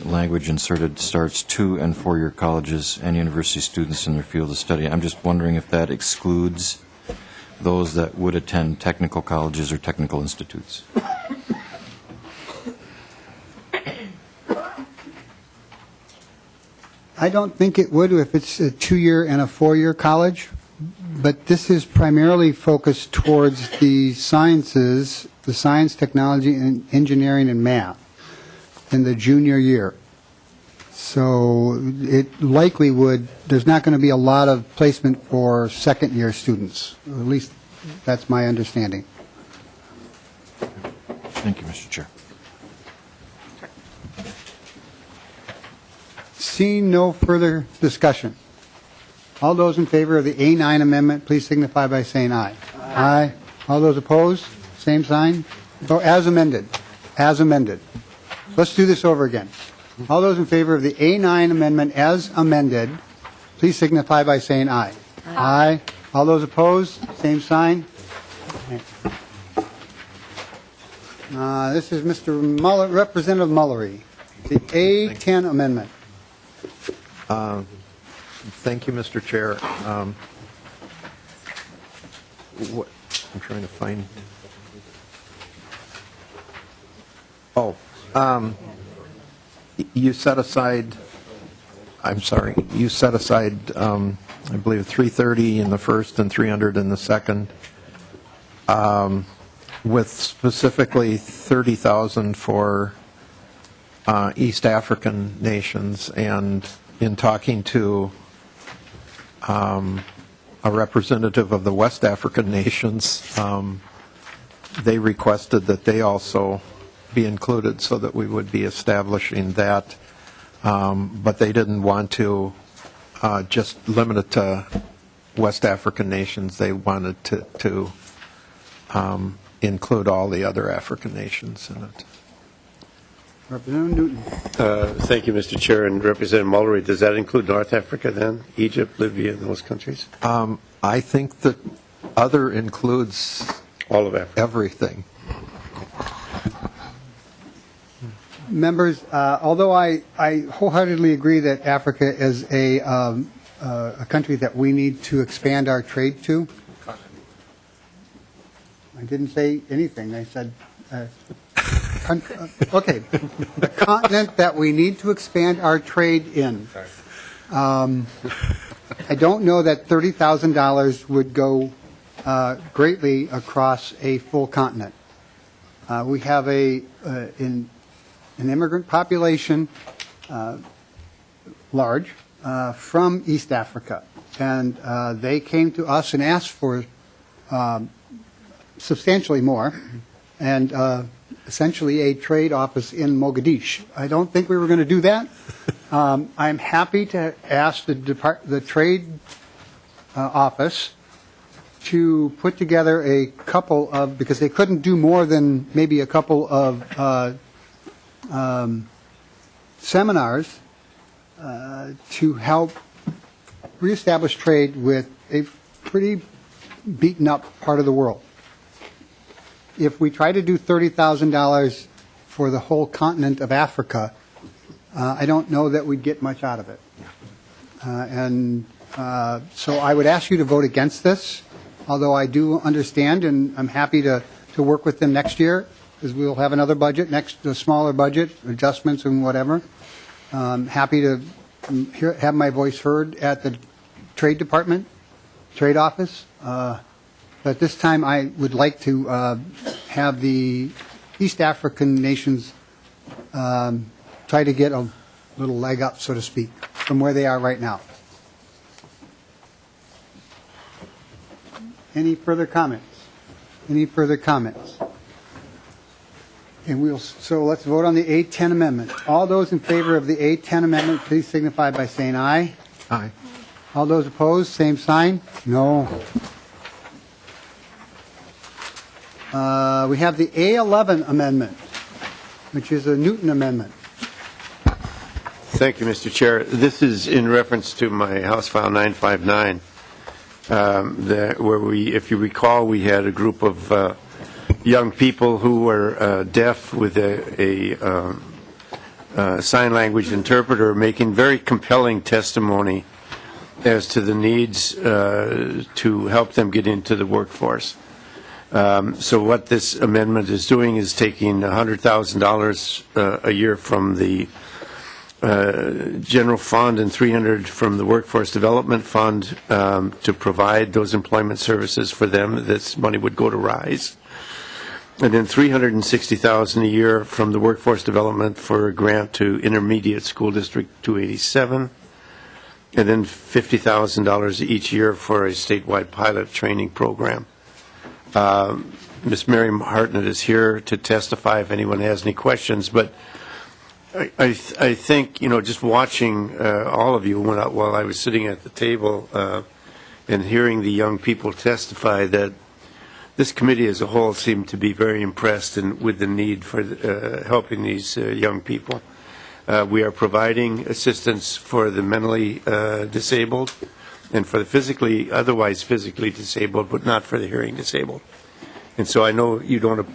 language inserted starts 2- and 4-year colleges and university students in their field of study. I'm just wondering if that excludes those that would attend technical colleges or technical institutes. I don't think it would if it's a 2-year and a 4-year college, but this is primarily focused towards the sciences, the science, technology, and engineering and math in the junior year. So it likely would, there's not going to be a lot of placement for second-year students. At least that's my understanding. Thank you, Mr. Chair. Seeing no further discussion, all those in favor of the A9 amendment, please signify by saying aye. Aye. All those opposed, same sign. Oh, as amended. As amended. Let's do this over again. All those in favor of the A9 amendment as amended, please signify by saying aye. Aye. All those opposed, same sign. This is Representative Mullery, the A10 amendment. Thank you, Mr. Chair. I'm trying to find. You set aside. I'm sorry. You set aside, I believe, 330 in the first and 300 in the second, with specifically 30,000 for East African nations. And in talking to a representative of the West African nations, they requested that they also be included so that we would be establishing that. But they didn't want to just limit it to West African nations. They wanted to include all the other African nations in it. Representative Newton. Thank you, Mr. Chair. And Representative Mullery, does that include North Africa then? Egypt, Libya, and those countries? I think that other includes all of Africa. Everything. Members, although I wholeheartedly agree that Africa is a country that we need to expand our trade to, I didn't say anything. I said, okay, the continent that we need to expand our trade in. I don't know that $30,000 would go greatly across a full continent. We have an immigrant population, large, from East Africa. And they came to us and asked for substantially more, and essentially a trade office in Mogadishu. I don't think we were going to do that. I'm happy to ask the trade office to put together a couple of, because they couldn't do more than maybe a couple of seminars to help reestablish trade with a pretty beaten up part of the world. If we try to do $30,000 for the whole continent of Africa, I don't know that we'd get much out of it. So I would ask you to vote against this, although I do understand, and I'm happy to work with them next year, because we'll have another budget, a smaller budget, adjustments and whatever. Happy to have my voice heard at the Trade Department, Trade Office. But this time I would like to have the East African nations try to get a little leg up, so to speak, from where they are right now. Any further comments? Any further comments? And so let's vote on the A10 amendment. All those in favor of the A10 amendment, please signify by saying aye. Aye. All those opposed, same sign. No. We have the A11 amendment, which is a Newton amendment. Thank you, Mr. Chair. This is in reference to my House File 959, where we, if you recall, we had a group of young people who were deaf with a sign language interpreter making very compelling testimony as to the needs to help them get into the workforce. So what this amendment is doing is taking $100,000 a year from the general fund and $300 from the workforce development fund to provide those employment services for them. This money would go to RISE. And then $360,000 a year from the workforce development for a grant to Intermediate School District 287. And then $50,000 each year for a statewide pilot training program. Ms. Mary Hartnett is here to testify if anyone has any questions, but I think, just watching all of you while I was sitting at the table and hearing the young people testify, that this committee as a whole seemed to be very impressed with the need for helping these young people. We are providing assistance for the mentally disabled and for the otherwise physically disabled, but not for the hearing disabled. And so I know you don't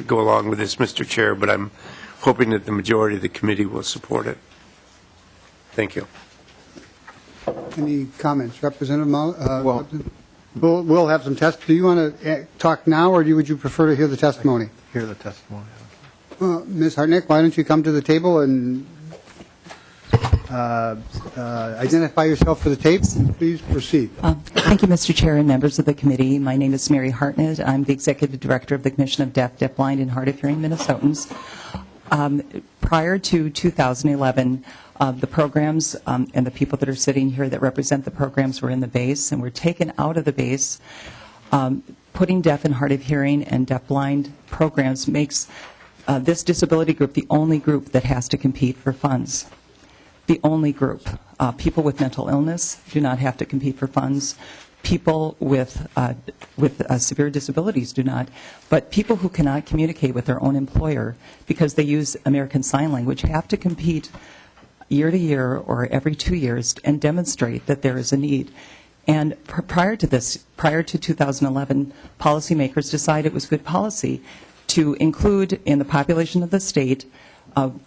go along with this, Mr. Chair, but I'm hoping that the majority of the committee will support it. Thank you. Any comments? Representative we'll have some test. Do you want to talk now, or would you prefer to hear the testimony? Hear the testimony. Ms. Hartnett, why don't you come to the table and identify yourself for the tape? Please proceed. Thank you, Mr. Chair and members of the committee. My name is Mary Hartnett. I'm the Executive Director of the Commission of Deaf, Deafblind, and Hard of Hearing Minnesotans. Prior to 2011, the programs and the people that are sitting here that represent the programs were in the base and were taken out of the base. Putting deaf and hard of hearing and deafblind programs makes this disability group the only group that has to compete for funds. The only group. People with mental illness do not have to compete for funds. People with severe disabilities do not. But people who cannot communicate with their own employer because they use American Sign Language have to compete year to year or every 2 years and demonstrate that there is a need. And prior to 2011, policymakers decided it was good policy to include in the population of the state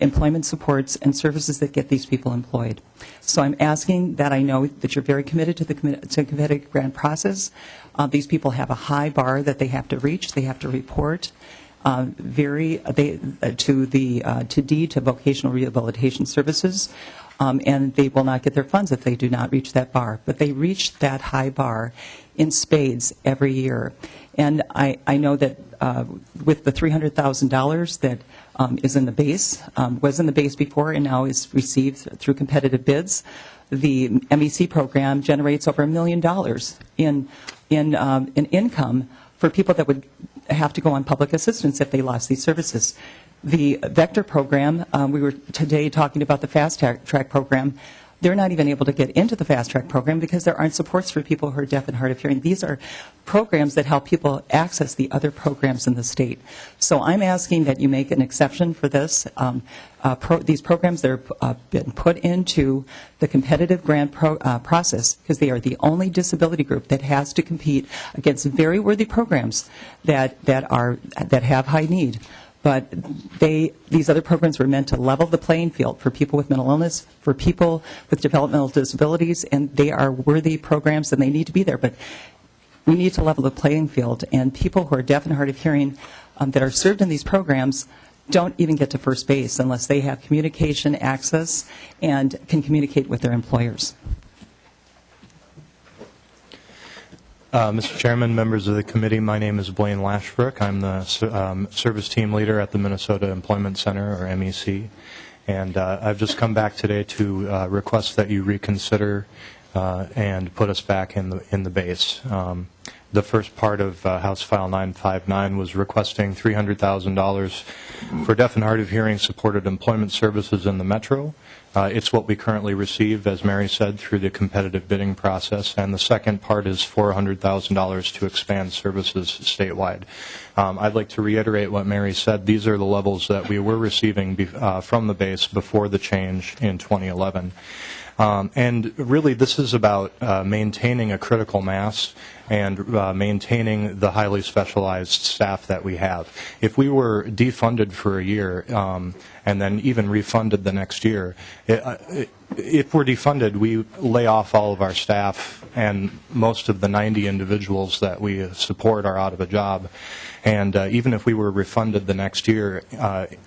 employment supports and services that get these people employed. So I'm asking that. I know that you're very committed to the competitive grant process. These people have a high bar that they have to reach. They have to report to vocational rehabilitation services, and they will not get their funds if they do not reach that bar. But they reach that high bar in spades every year. And I know that with the $300,000 that is in the base, was in the base before and now is received through competitive bids, the MEC program generates over $1 million in income for people that would have to go on public assistance if they lost these services. The Vector program, we were today talking about the Fast Track program. They're not even able to get into the Fast Track program because there aren't supports for people who are deaf and hard of hearing. These are programs that help people access the other programs in the state. So I'm asking that you make an exception for this. These programs that have been put into the competitive grant process because they are the only disability group that has to compete against very worthy programs that have high need. But these other programs were meant to level the playing field for people with mental illness, for people with developmental disabilities, and they are worthy programs and they need to be there. But we need to level the playing field, and people who are deaf and hard of hearing that are served in these programs don't even get to first base unless they have communication access and can communicate with their employers. Mr. Chairman, members of the committee, my name is Blaine Lashbrook. I'm the service team leader at the Minnesota Employment Center, or MEC, and I've just come back today to request that you reconsider and put us back in the base. The first part of House File 959 was requesting $300,000 for deaf and hard of hearing supported employment services in the Metro. It's what we currently receive, as Mary said, through the competitive bidding process. And the second part is $400,000 to expand services statewide. I'd like to reiterate what Mary said. These are the levels that we were receiving from the base before the change in 2011. And really, this is about maintaining a critical mass and maintaining the highly specialized staff that we have. If we were defunded for a year and then even refunded the next year, if we're defunded, we lay off all of our staff, and most of the 90 individuals that we support are out of a job. And even if we were refunded the next year,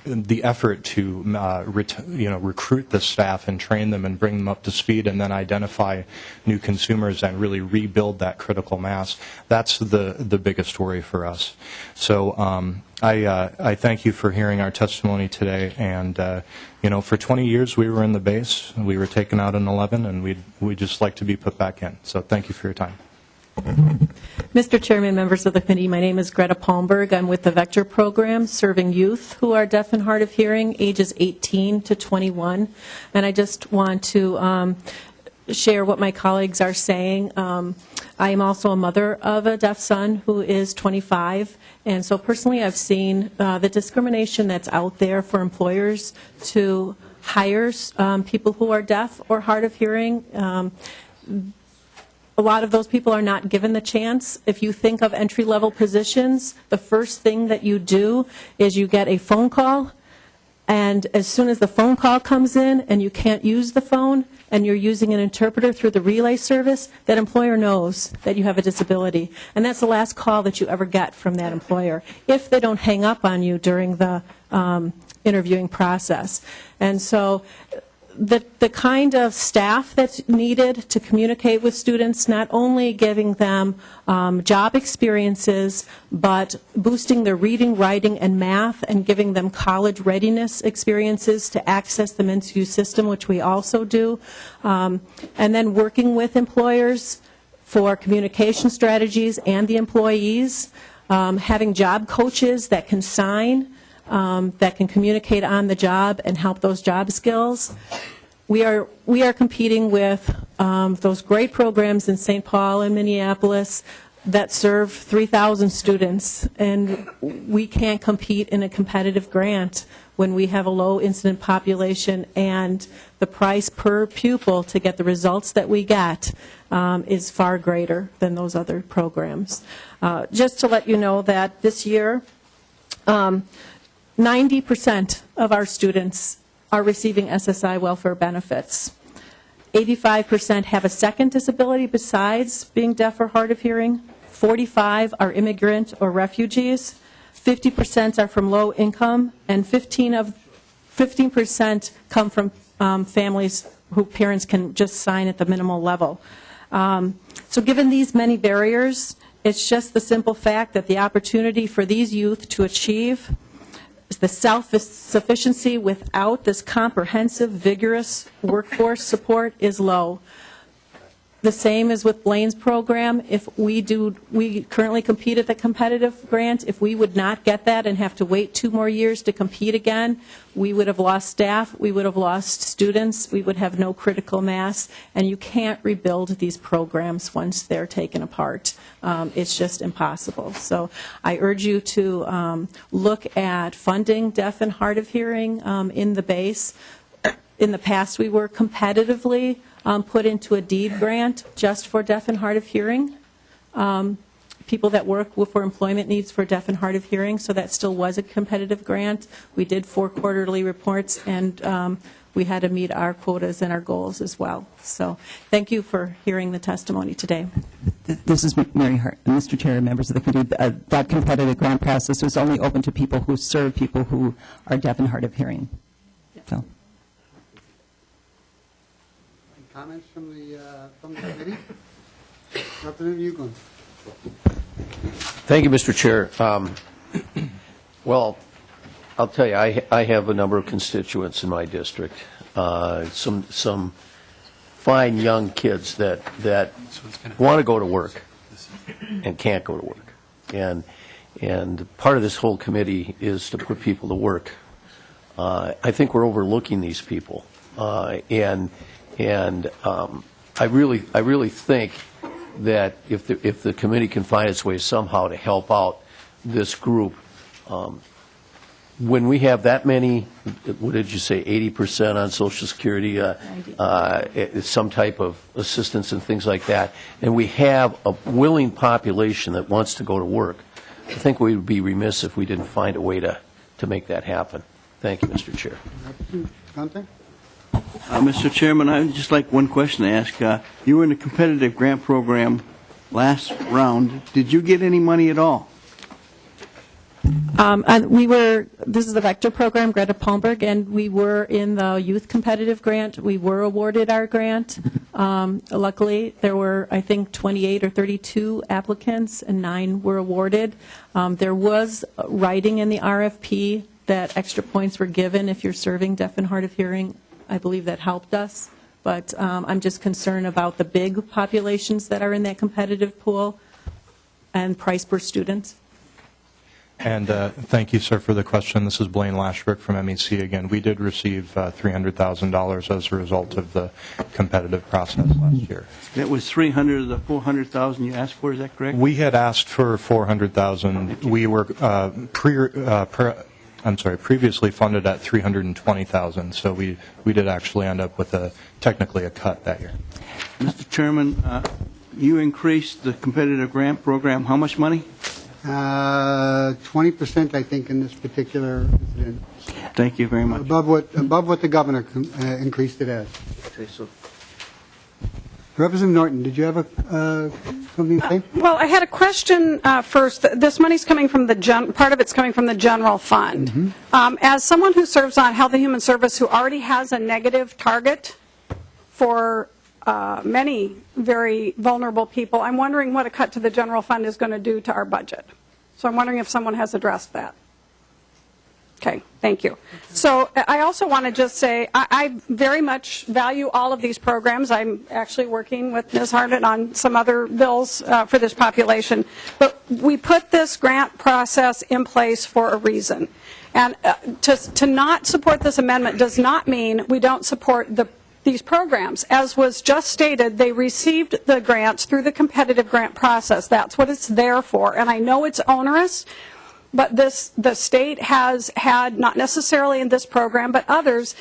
the effort to recruit the staff and train them and bring them up to speed and then identify new consumers and really rebuild that critical mass, that's the biggest worry for us. So I thank you for hearing our testimony today. And for 20 years we were in the base, we were taken out in 11, and we'd just like to be put back in. So thank you for your time. Mr. Chairman, members of the committee, my name is Greta Palmberg. I'm with the Vector program serving youth who are deaf and hard of hearing, ages 18 to 21. And I just want to share what my colleagues are saying. I am also a mother of a deaf son who is 25. And so personally, I've seen the discrimination that's out there for employers to hire people who are deaf or hard of hearing. A lot of those people are not given the chance. If you think of entry-level positions, the first thing that you do is you get a phone call, and as soon as the phone call comes in and you can't use the phone, and you're using an interpreter through the relay service, that employer knows that you have a disability. And that's the last call that you ever get from that employer, if they don't hang up on you during the interviewing process. And so the kind of staff that's needed to communicate with students, not only giving them job experiences, but boosting their reading, writing, and math, and giving them college readiness experiences to access the MNSU system, which we also do, and then working with employers for communication strategies and the employees, having job coaches that can sign, that can communicate on the job and help those job skills. We are competing with those great programs in St. Paul and Minneapolis that serve 3,000 students, and we can't compete in a competitive grant when we have a low incident population, and the price per pupil to get the results that we get is far greater than those other programs. Just to let you know that this year, 90% of our students are receiving SSI welfare benefits. 85% have a second disability besides being deaf or hard of hearing. 45 are immigrant or refugees. 50% are from low income, and 15% come from families whose parents can just sign at the minimal level. So given these many barriers, it's just the simple fact that the opportunity for these youth to achieve the self-sufficiency without this comprehensive, vigorous workforce support is low. The same as with Blaine's program. If we currently compete at the competitive grant. If we would not get that and have to wait 2 more years to compete again, we would have lost staff, we would have lost students, we would have no critical mass, and you can't rebuild these programs once they're taken apart. It's just impossible. So I urge you to look at funding deaf and hard of hearing in the base. In the past, we were competitively put into a deed grant just for deaf and hard of hearing, people that work for employment needs for deaf and hard of hearing, so that still was a competitive grant. We did 4 quarterly reports, and we had to meet our quotas and our goals as well. So thank you for hearing the testimony today. This is Mary Hart, Mr. Chair, members of the committee. That competitive grant process was only open to people who serve people who are deaf and hard of hearing. So. Comments from the committee? Representative Uglin. Thank you, Mr. Chair. Well, I'll tell you, I have a number of constituents in my district, some fine young kids that want to go to work and can't go to work. And part of this whole committee is to put people to work. I think we're overlooking these people. And I really think that if the committee can find its way somehow to help out this group, when we have that many, what did you say, 80% on Social Security, some type of assistance and things like that, and we have a willing population that wants to go to work, I think we would be remiss if we didn't find a way to make that happen. Thank you, Mr. Chair. Mr. Chairman, I would just like one question to ask. You were in a competitive grant program last round. Did you get any money at all? This is the Vector program, Greta Palmberg, and we were in the youth competitive grant. We were awarded our grant. Luckily, there were, I think, 28 or 32 applicants, and 9 were awarded. There was writing in the RFP that extra points were given if you're serving deaf and hard of hearing. I believe that helped us, but I'm just concerned about the big populations that are in that competitive pool and price per student. And thank you, sir, for the question. This is Blaine Lashbrook from MEC again. We did receive $300,000 as a result of the competitive process last year. That was 300 of the 400,000 you asked for, is that correct? We had asked for 400,000. We were previously funded at 320,000, so we did actually end up with technically a cut that year. Mr. Chairman, you increased the competitive grant program. How much money? 20%, I think, in this particular incident. Thank you very much. Above what the governor increased it as. Okay, so Representative Norton, did you have something to say? Well, I had a question first. This money's coming from part of it's coming from the general fund. As someone who serves on Health and Human Service who already has a negative target for many very vulnerable people, I'm wondering what a cut to the general fund is going to do to our budget. So I'm wondering if someone has addressed that. Okay, thank you. So I also want to just say I very much value all of these programs. I'm actually working with Ms. Harnett on some other bills for this population. But we put this grant process in place for a reason. And to not support this amendment does not mean we don't support these programs. As was just stated, they received the grants through the competitive grant process. That's what it's there for. And I know it's onerous, but the state has had, not necessarily in this program, but others,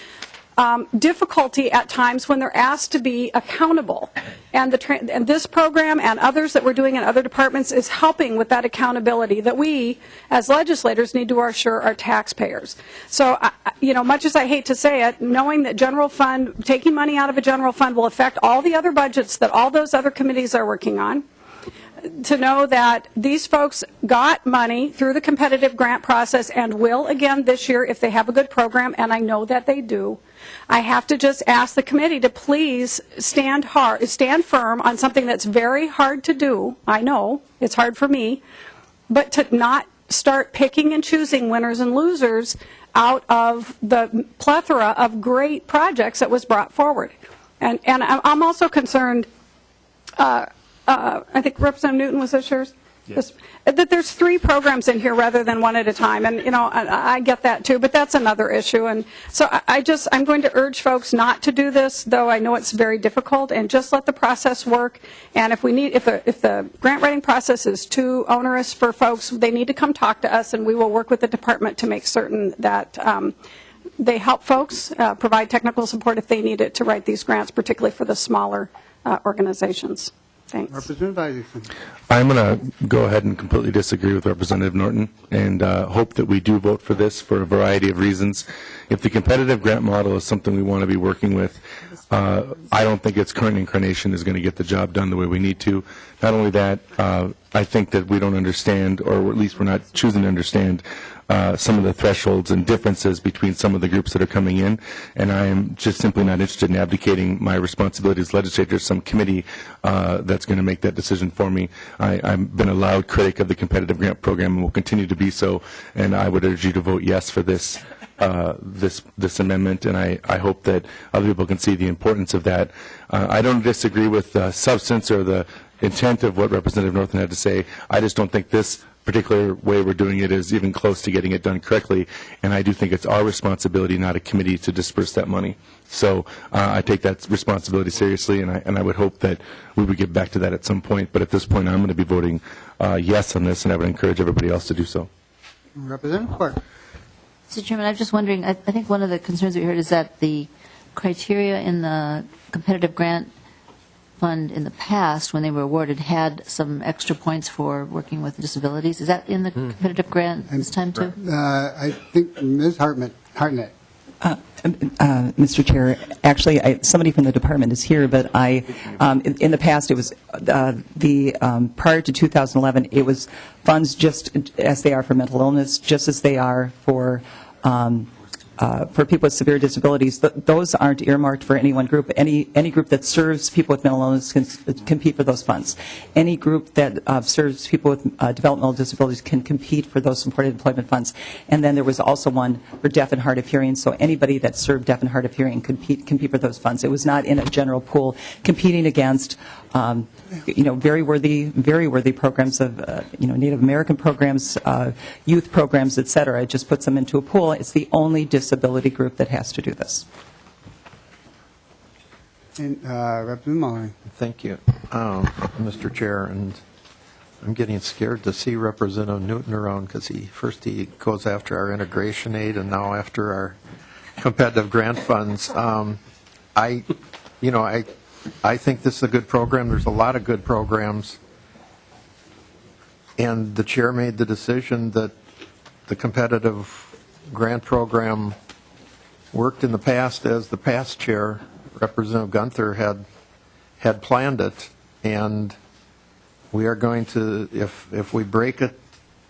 difficulty at times when they're asked to be accountable. And this program and others that we're doing in other departments is helping with that accountability that we, as legislators, need to assure our taxpayers. So, much as I hate to say it, knowing that general fund, taking money out of a general fund will affect all the other budgets that all those other committees are working on, to know that these folks got money through the competitive grant process and will again this year if they have a good program, and I know that they do. I have to just ask the committee to please stand firm on something that's very hard to do. I know, it's hard for me, but to not start picking and choosing winners and losers out of the plethora of great projects that was brought forward. And I'm also concerned, I think Representative Newton, was this yours? Yes. That there's 3 programs in here rather than one at a time. And, I get that too, but that's another issue. And so I'm going to urge folks not to do this, though I know it's very difficult, and just let the process work. And if the grant writing process is too onerous for folks, they need to come talk to us, and we will work with the department to make certain that they help folks, provide technical support if they need it to write these grants, particularly for the smaller organizations. Thanks. Representative Isaacson. I'm going to go ahead and completely disagree with Representative Norton and hope that we do vote for this for a variety of reasons. If the competitive grant model is something we want to be working with, I don't think its current incarnation is going to get the job done the way we need to. Not only that, I think that we don't understand, or at least we're not choosing to understand, some of the thresholds and differences between some of the groups that are coming in, and I am just simply not interested in abdicating my responsibility as legislator to some committee that's going to make that decision for me. I've been a loud critic of the competitive grant program and will continue to be so, and I would urge you to vote yes for this amendment, and I hope that other people can see the importance of that. I don't disagree with the substance or the intent of what Representative Norton had to say. I just don't think this particular way we're doing it is even close to getting it done correctly, and I do think it's our responsibility, not a committee, to disperse that money. So I take that responsibility seriously, and I would hope that we would get back to that at some point. But at this point, I'm going to be voting yes on this, and I would encourage everybody else to do so. Representative Clark. Mr. Chairman, I'm just wondering, I think one of the concerns we heard is that the criteria in the competitive grant fund in the past, when they were awarded, had some extra points for working with disabilities. Is that in the competitive grant this time too? I think Ms. Hartnett. Mr. Chair, actually, somebody from the department is here, but in the past, it was prior to 2011, it was funds just as they are for mental illness, just as they are for people with severe disabilities. Those aren't earmarked for any one group. Any group that serves people with mental illness can compete for those funds. Any group that serves people with developmental disabilities can compete for those supported employment funds. And then there was also one for deaf and hard of hearing, so anybody that served deaf and hard of hearing could compete for those funds. It was not in a general pool competing against very worthy programs of Native American programs, youth programs, et cetera. It just puts them into a pool. It's the only disability group that has to do this. And Representative Mahoney. Thank you, Mr. Chair. And I'm getting scared to see Representative Newton around because he goes after our integration aid and now after our competitive grant funds. I think this is a good program. There's a lot of good programs. And the chair made the decision that the competitive grant program worked in the past, as the past chair, Representative Gunther, had had planned it, and we are going to, if we break it,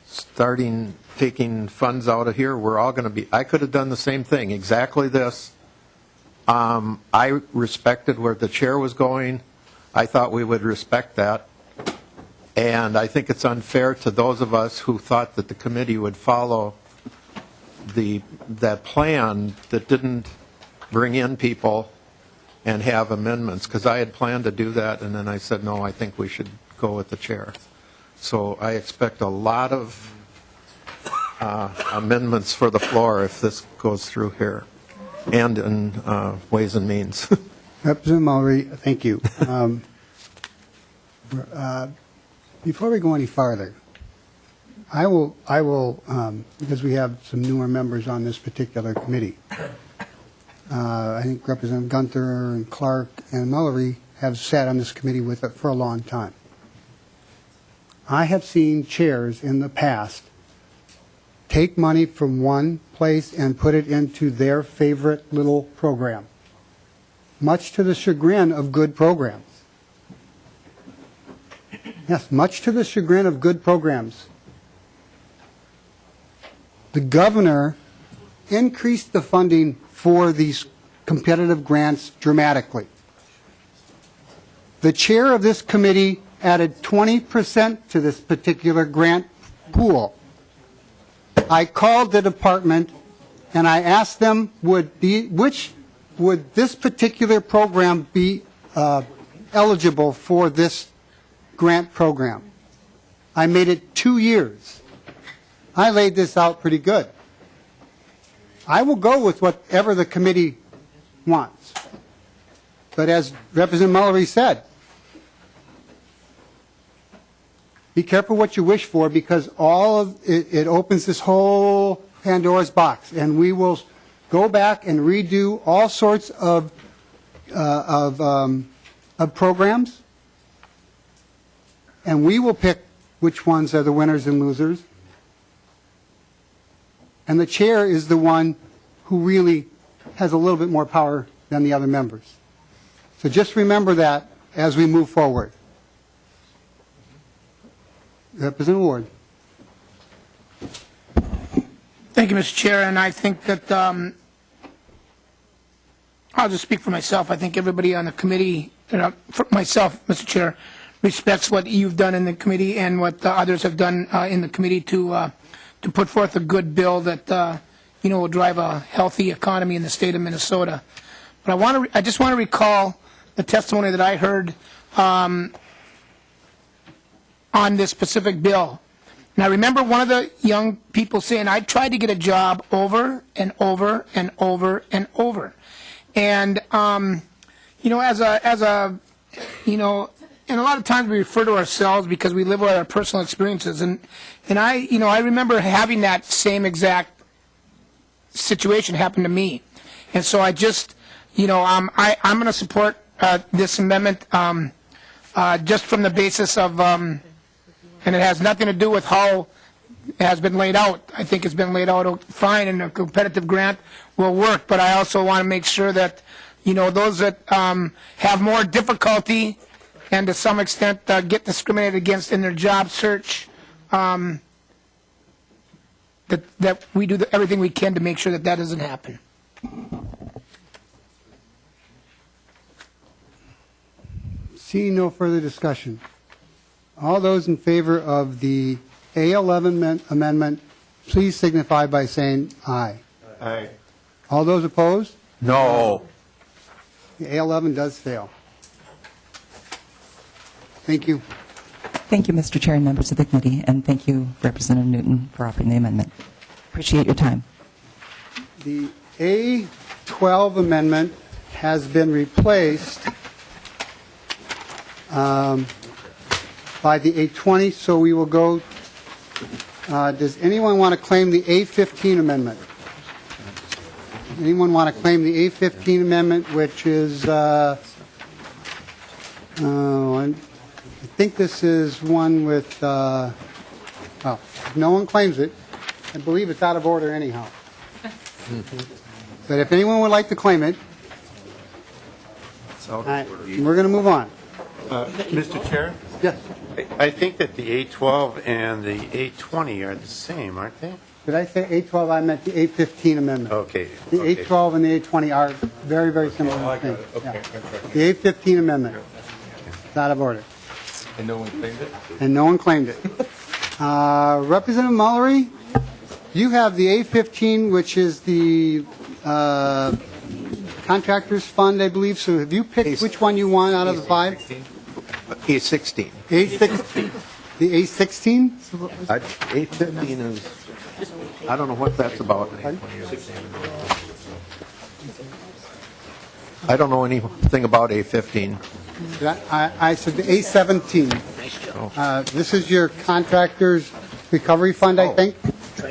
starting taking funds out of here, we're all going to be, I could have done the same thing, exactly this. I respected where the chair was going. I thought we would respect that. And I think it's unfair to those of us who thought that the committee would follow that plan that didn't bring in people and have amendments, because I had planned to do that, and then I said, no, I think we should go with the chair. So I expect a lot of amendments for the floor if this goes through here, and in Ways and Means. Representative Mullery, thank you. Before we go any farther, I will, because we have some newer members on this particular committee. I think Representative Gunther and Clark and Mullery have sat on this committee with it for a long time. I have seen chairs in the past take money from one place and put it into their favorite little program, much to the chagrin of good programs. Yes, much to the chagrin of good programs. The governor increased the funding for these competitive grants dramatically. The chair of this committee added 20% to this particular grant pool. I called the department and I asked them, would this particular program be eligible for this grant program? I made it 2 years. I laid this out pretty good. I will go with whatever the committee wants. But as Representative Mullery said, be careful what you wish for, because all of it opens this whole Pandora's box, and we will go back and redo all sorts of programs, and we will pick which ones are the winners and losers. And the chair is the one who really has a little bit more power than the other members. So just remember that as we move forward. Representative Ward. Thank you, Mr. Chair, and I think that I'll just speak for myself. I think everybody on the committee, for myself, Mr. Chair, respects what you've done in the committee and what others have done in the committee to put forth a good bill that will drive a healthy economy in the state of Minnesota. But I just want to recall the testimony that I heard on this specific bill. And I remember one of the young people saying, I tried to get a job over and over and over and over. And, and a lot of times we refer to ourselves because we live with our personal experiences. And I remember having that same exact situation happen to me. And so I just, I'm going to support this amendment just from the basis of, and it has nothing to do with how it has been laid out. I think it's been laid out fine, and a competitive grant will work. But I also want to make sure that, those that have more difficulty and to some extent get discriminated against in their job search, that we do everything we can to make sure that doesn't happen. Seeing no further discussion. All those in favor of the A11 amendment, please signify by saying aye. Aye. All those opposed? No. The A11 does fail. Thank you. Thank you, Mr. Chair and members of the committee, and thank you, Representative Newton, for offering the amendment. Appreciate your time. The A12 amendment has been replaced by the A20, so we will go. Does anyone want to claim the A15 amendment? Anyone want to claim the A15 amendment, which is, I think this is one with, well, if no one claims it, I believe it's out of order anyhow. But if anyone would like to claim it, all right, we're going to move on. Mr. Chair? Yes. I think that the 812 and the 820 are the same, aren't they? Did I say 812? I meant the 815 amendment. Okay. The 812 and the 820 are very, very similar. Okay. Yeah. The 815 amendment. It's out of order. And no one claimed it? And no one claimed it. Representative Mullery, you have the 815, which is the contractors fund, I believe. So have you picked which one you want out of the five? A16. A16. The A16? 815 is, I don't know what that's about. I don't know anything about A15. I said the A17. This is your contractors recovery fund, I think.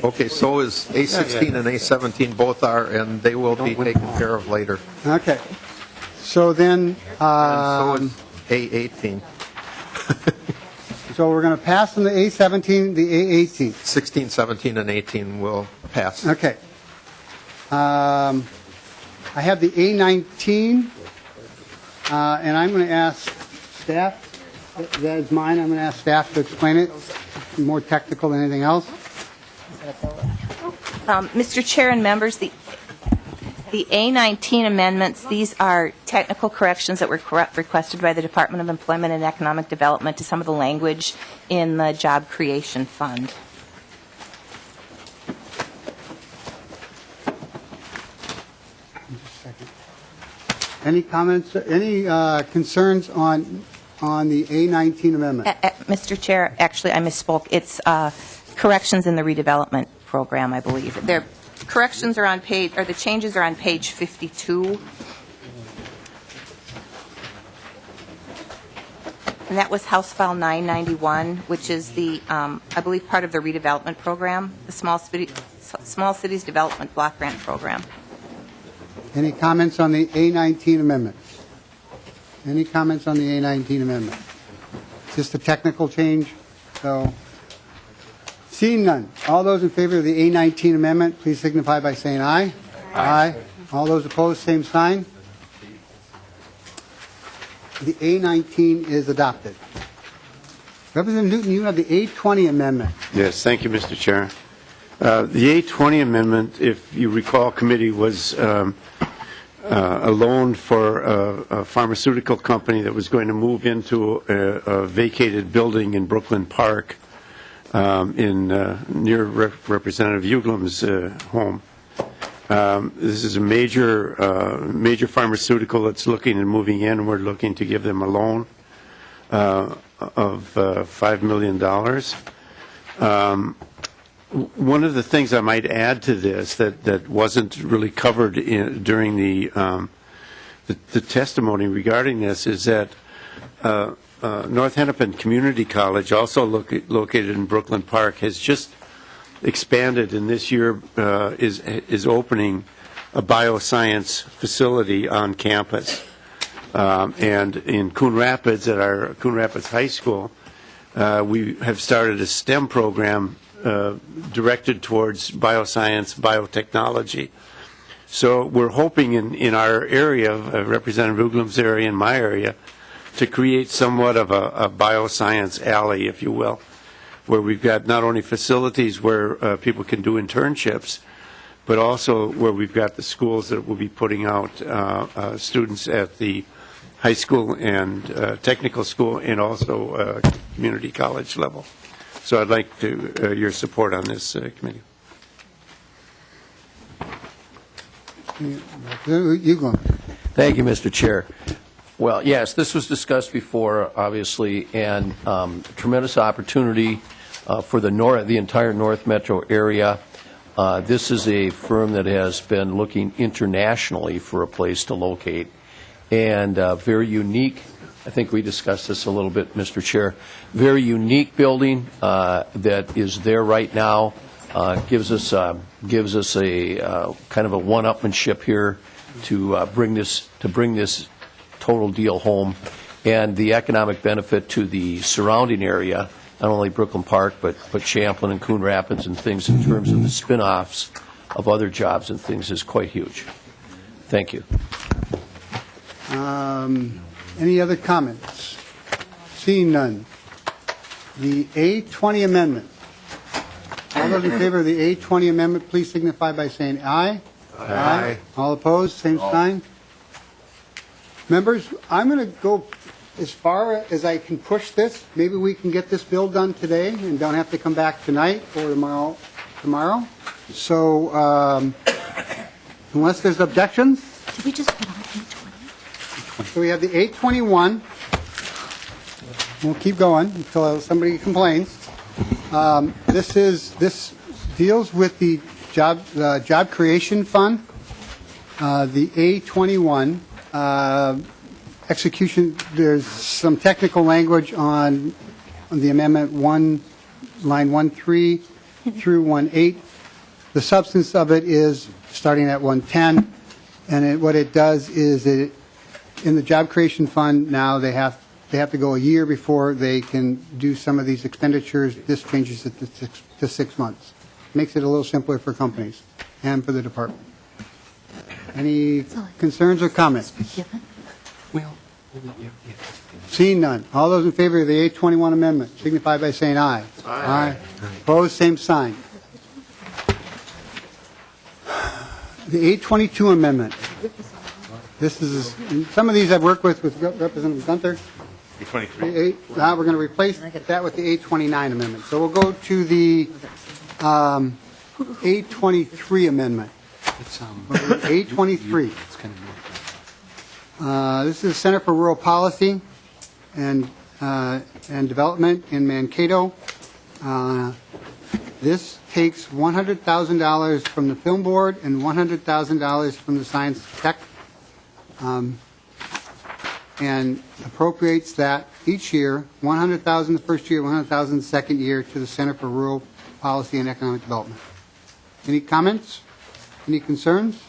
Okay, so is A16 and A17 both are, and they will be taken care of later. Okay. So then, And so is A18. so we're going to pass on the A17, the A18. 16, 17, and 18 will pass. Okay. I have the A19, and I'm going to ask staff, that is mine, I'm going to ask staff to explain it, more technical than anything else. Mr. Chair and members, the A19 amendments, these are technical corrections that were requested by the Department of Employment and Economic Development to some of the language in the Job Creation Fund. Any comments, any concerns on the A19 amendment? Mr. Chair, actually, I misspoke. It's corrections in the redevelopment program, I believe. Their corrections are on page, or the changes are on page 52. And that was House File 991, which is the, I believe, part of the redevelopment program, the Small Cities Development Block Grant Program. Any comments on the A19 amendment? Any comments on the A19 amendment? It's just a technical change, so seeing none. All those in favor of the A19 amendment, please signify by saying aye. Aye. All those opposed, same sign. The A19 is adopted. Representative Newton, you have the A20 amendment. Yes, thank you, Mr. Chair. The A20 amendment, if you recall, committee was a loan for a pharmaceutical company that was going to move into a vacated building in Brooklyn Park near Representative Uglum's home. This is a major pharmaceutical that's looking and moving in, and we're looking to give them a loan of $5 million. One of the things I might add to this that wasn't really covered during the testimony regarding this is that North Hennepin Community College, also located in Brooklyn Park, has just expanded, and this year is opening a bioscience facility on campus. And in Coon Rapids, at our Coon Rapids High School, we have started a STEM program directed towards bioscience, biotechnology. So we're hoping in our area, Representative Uglum's area and my area, to create somewhat of a bioscience alley, if you will, where we've got not only facilities where people can do internships, but also where we've got the schools that will be putting out students at the high school and technical school and also community college level. So I'd like your support on this committee. Thank you, Mr. Chair. Well, yes, this was discussed before, obviously, and tremendous opportunity for the entire North Metro area. This is a firm that has been looking internationally for a place to locate, and very unique. I think we discussed this a little bit, Mr. Chair. Very unique building that is there right now. Gives us a kind of a one-upmanship here to bring this total deal home, and the economic benefit to the surrounding area, not only Brooklyn Park but Champlin and Coon Rapids and things in terms of the spin-offs of other jobs and things is quite huge. Thank you. Any other comments? Seeing none. The A20 amendment. All those in favor of the A20 amendment, please signify by saying aye. Aye. All opposed, same sign. Members, I'm going to go as far as I can push this. Maybe we can get this bill done today and don't have to come back tonight or tomorrow. So unless there's objections. Did we just put on 820? So we have the 821. We'll keep going until somebody complains. This deals with the job creation fund. The A21 execution. There's some technical language on the amendment line 13 through 18. The substance of it is starting at 110, and what it does is in the job creation fund now they have to go a year before they can do some of these expenditures. This changes it to 6 months. Makes it a little simpler for companies and for the department. Any concerns or comments? Seeing none. All those in favor of the 821 amendment signify by saying aye. Aye. Opposed, same sign. The 822 amendment. This is some of these I've worked with Representative Gunther. 823. Now we're going to replace that with the 829 amendment. So we'll go to the 823 amendment. 823. This is Center for Rural Policy and Development in Mankato. This takes $100,000 from the Film Board and $100,000 from the Science Tech, and appropriates that each year, $100,000 the first year, $100,000 the second year, to the Center for Rural Policy and Economic Development. Any comments? Any concerns?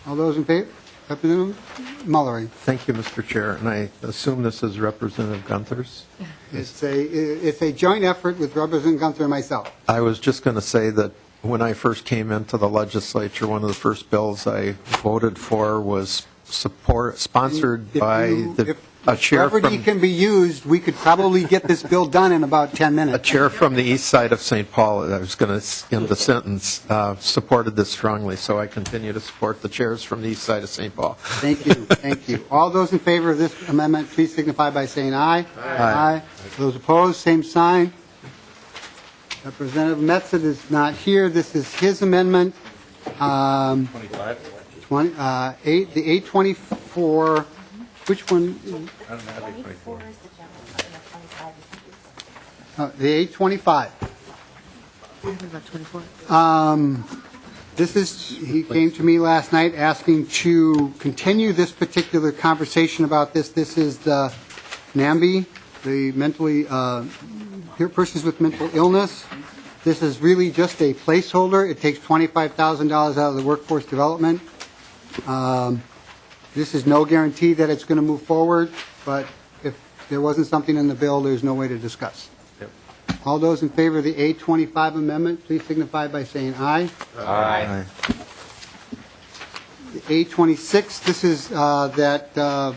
All those in favor? Representative Mullery. Thank you, Mr. Chair, and I assume this is Representative Gunther's? It's a joint effort with Representative Gunther and myself. I was just going to say that when I first came into the legislature, one of the first bills I voted for was sponsored by a chair from... If can be used, we could probably get this bill done in about 10 minutes. A chair from the east side of St. Paul, I was going to end the sentence, supported this strongly, so I continue to support the chairs from the east side of St. Paul. Thank you. Thank you. All those in favor of this amendment, please signify by saying aye. Aye. Those opposed, same sign. Representative Metzger is not here. This is his amendment. 25? The 824, which one? The 825. He came to me last night asking to continue this particular conversation about this. This is the NAMBI, the persons with mental illness. This is really just a placeholder. It takes $25,000 out of the workforce development. This is no guarantee that it's going to move forward, but if there wasn't something in the bill, there's no way to discuss. Yep. All those in favor of the 825 amendment, please signify by saying aye. Aye. The 826, this is that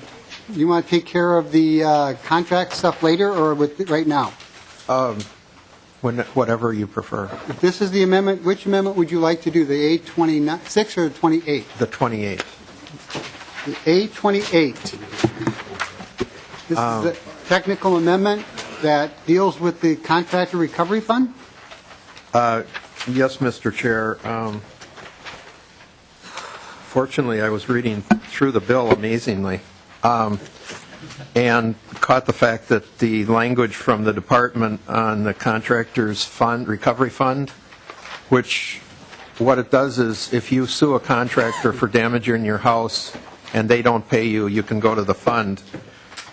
you want to take care of the contract stuff later or right now? Whatever you prefer. If this is the amendment, which amendment would you like to do, the 826 or the 28? The 28. The 828. This is a technical amendment that deals with the contractor recovery fund? Yes, Mr. Chair. Fortunately, I was reading through the bill amazingly and caught the fact that the language from the department on the contractor's fund, recovery fund, which what it does is if you sue a contractor for damage in your house and they don't pay you, you can go to the fund.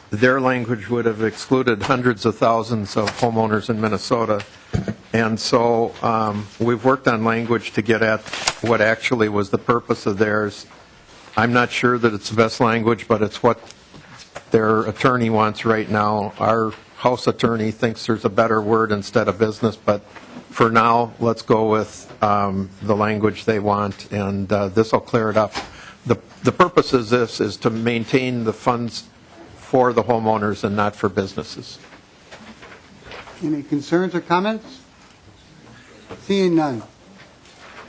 Their language would have excluded hundreds of thousands of homeowners in Minnesota. And so we've worked on language to get at what actually was the purpose of theirs. I'm not sure that it's the best language, but it's what their attorney wants right now. Our House attorney thinks there's a better word instead of business, but for now, let's go with the language they want, and this will clear it up. The purpose of this is to maintain the funds for the homeowners and not for businesses. Any concerns or comments? Seeing none.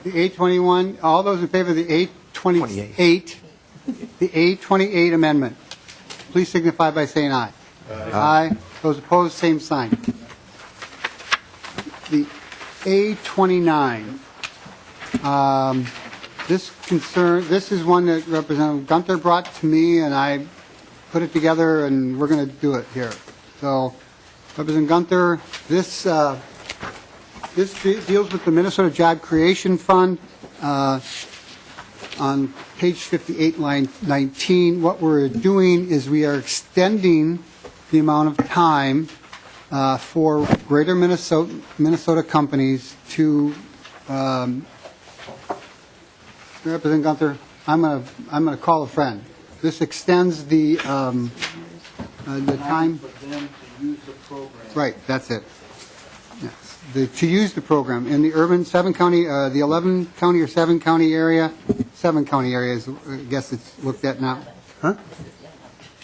The A21, all those in favor of the A28, the A28 amendment, please signify by saying aye. Aye. Those opposed, same sign. The A29, this is one that Representative Gunther brought to me, and I put it together, and we're going to do it here. So, Representative Gunther, this deals with the Minnesota Job Creation Fund. On page 58, line 19, what we're doing is we are extending the amount of time for greater Minnesota companies to Representative Gunther, I'm going to call a friend. This extends the time. For them to use the program. Right, that's it. Yes. To use the program in the urban 7-county, the 11-county or 7-county area, 7-county areas, I guess it's looked at now. Huh?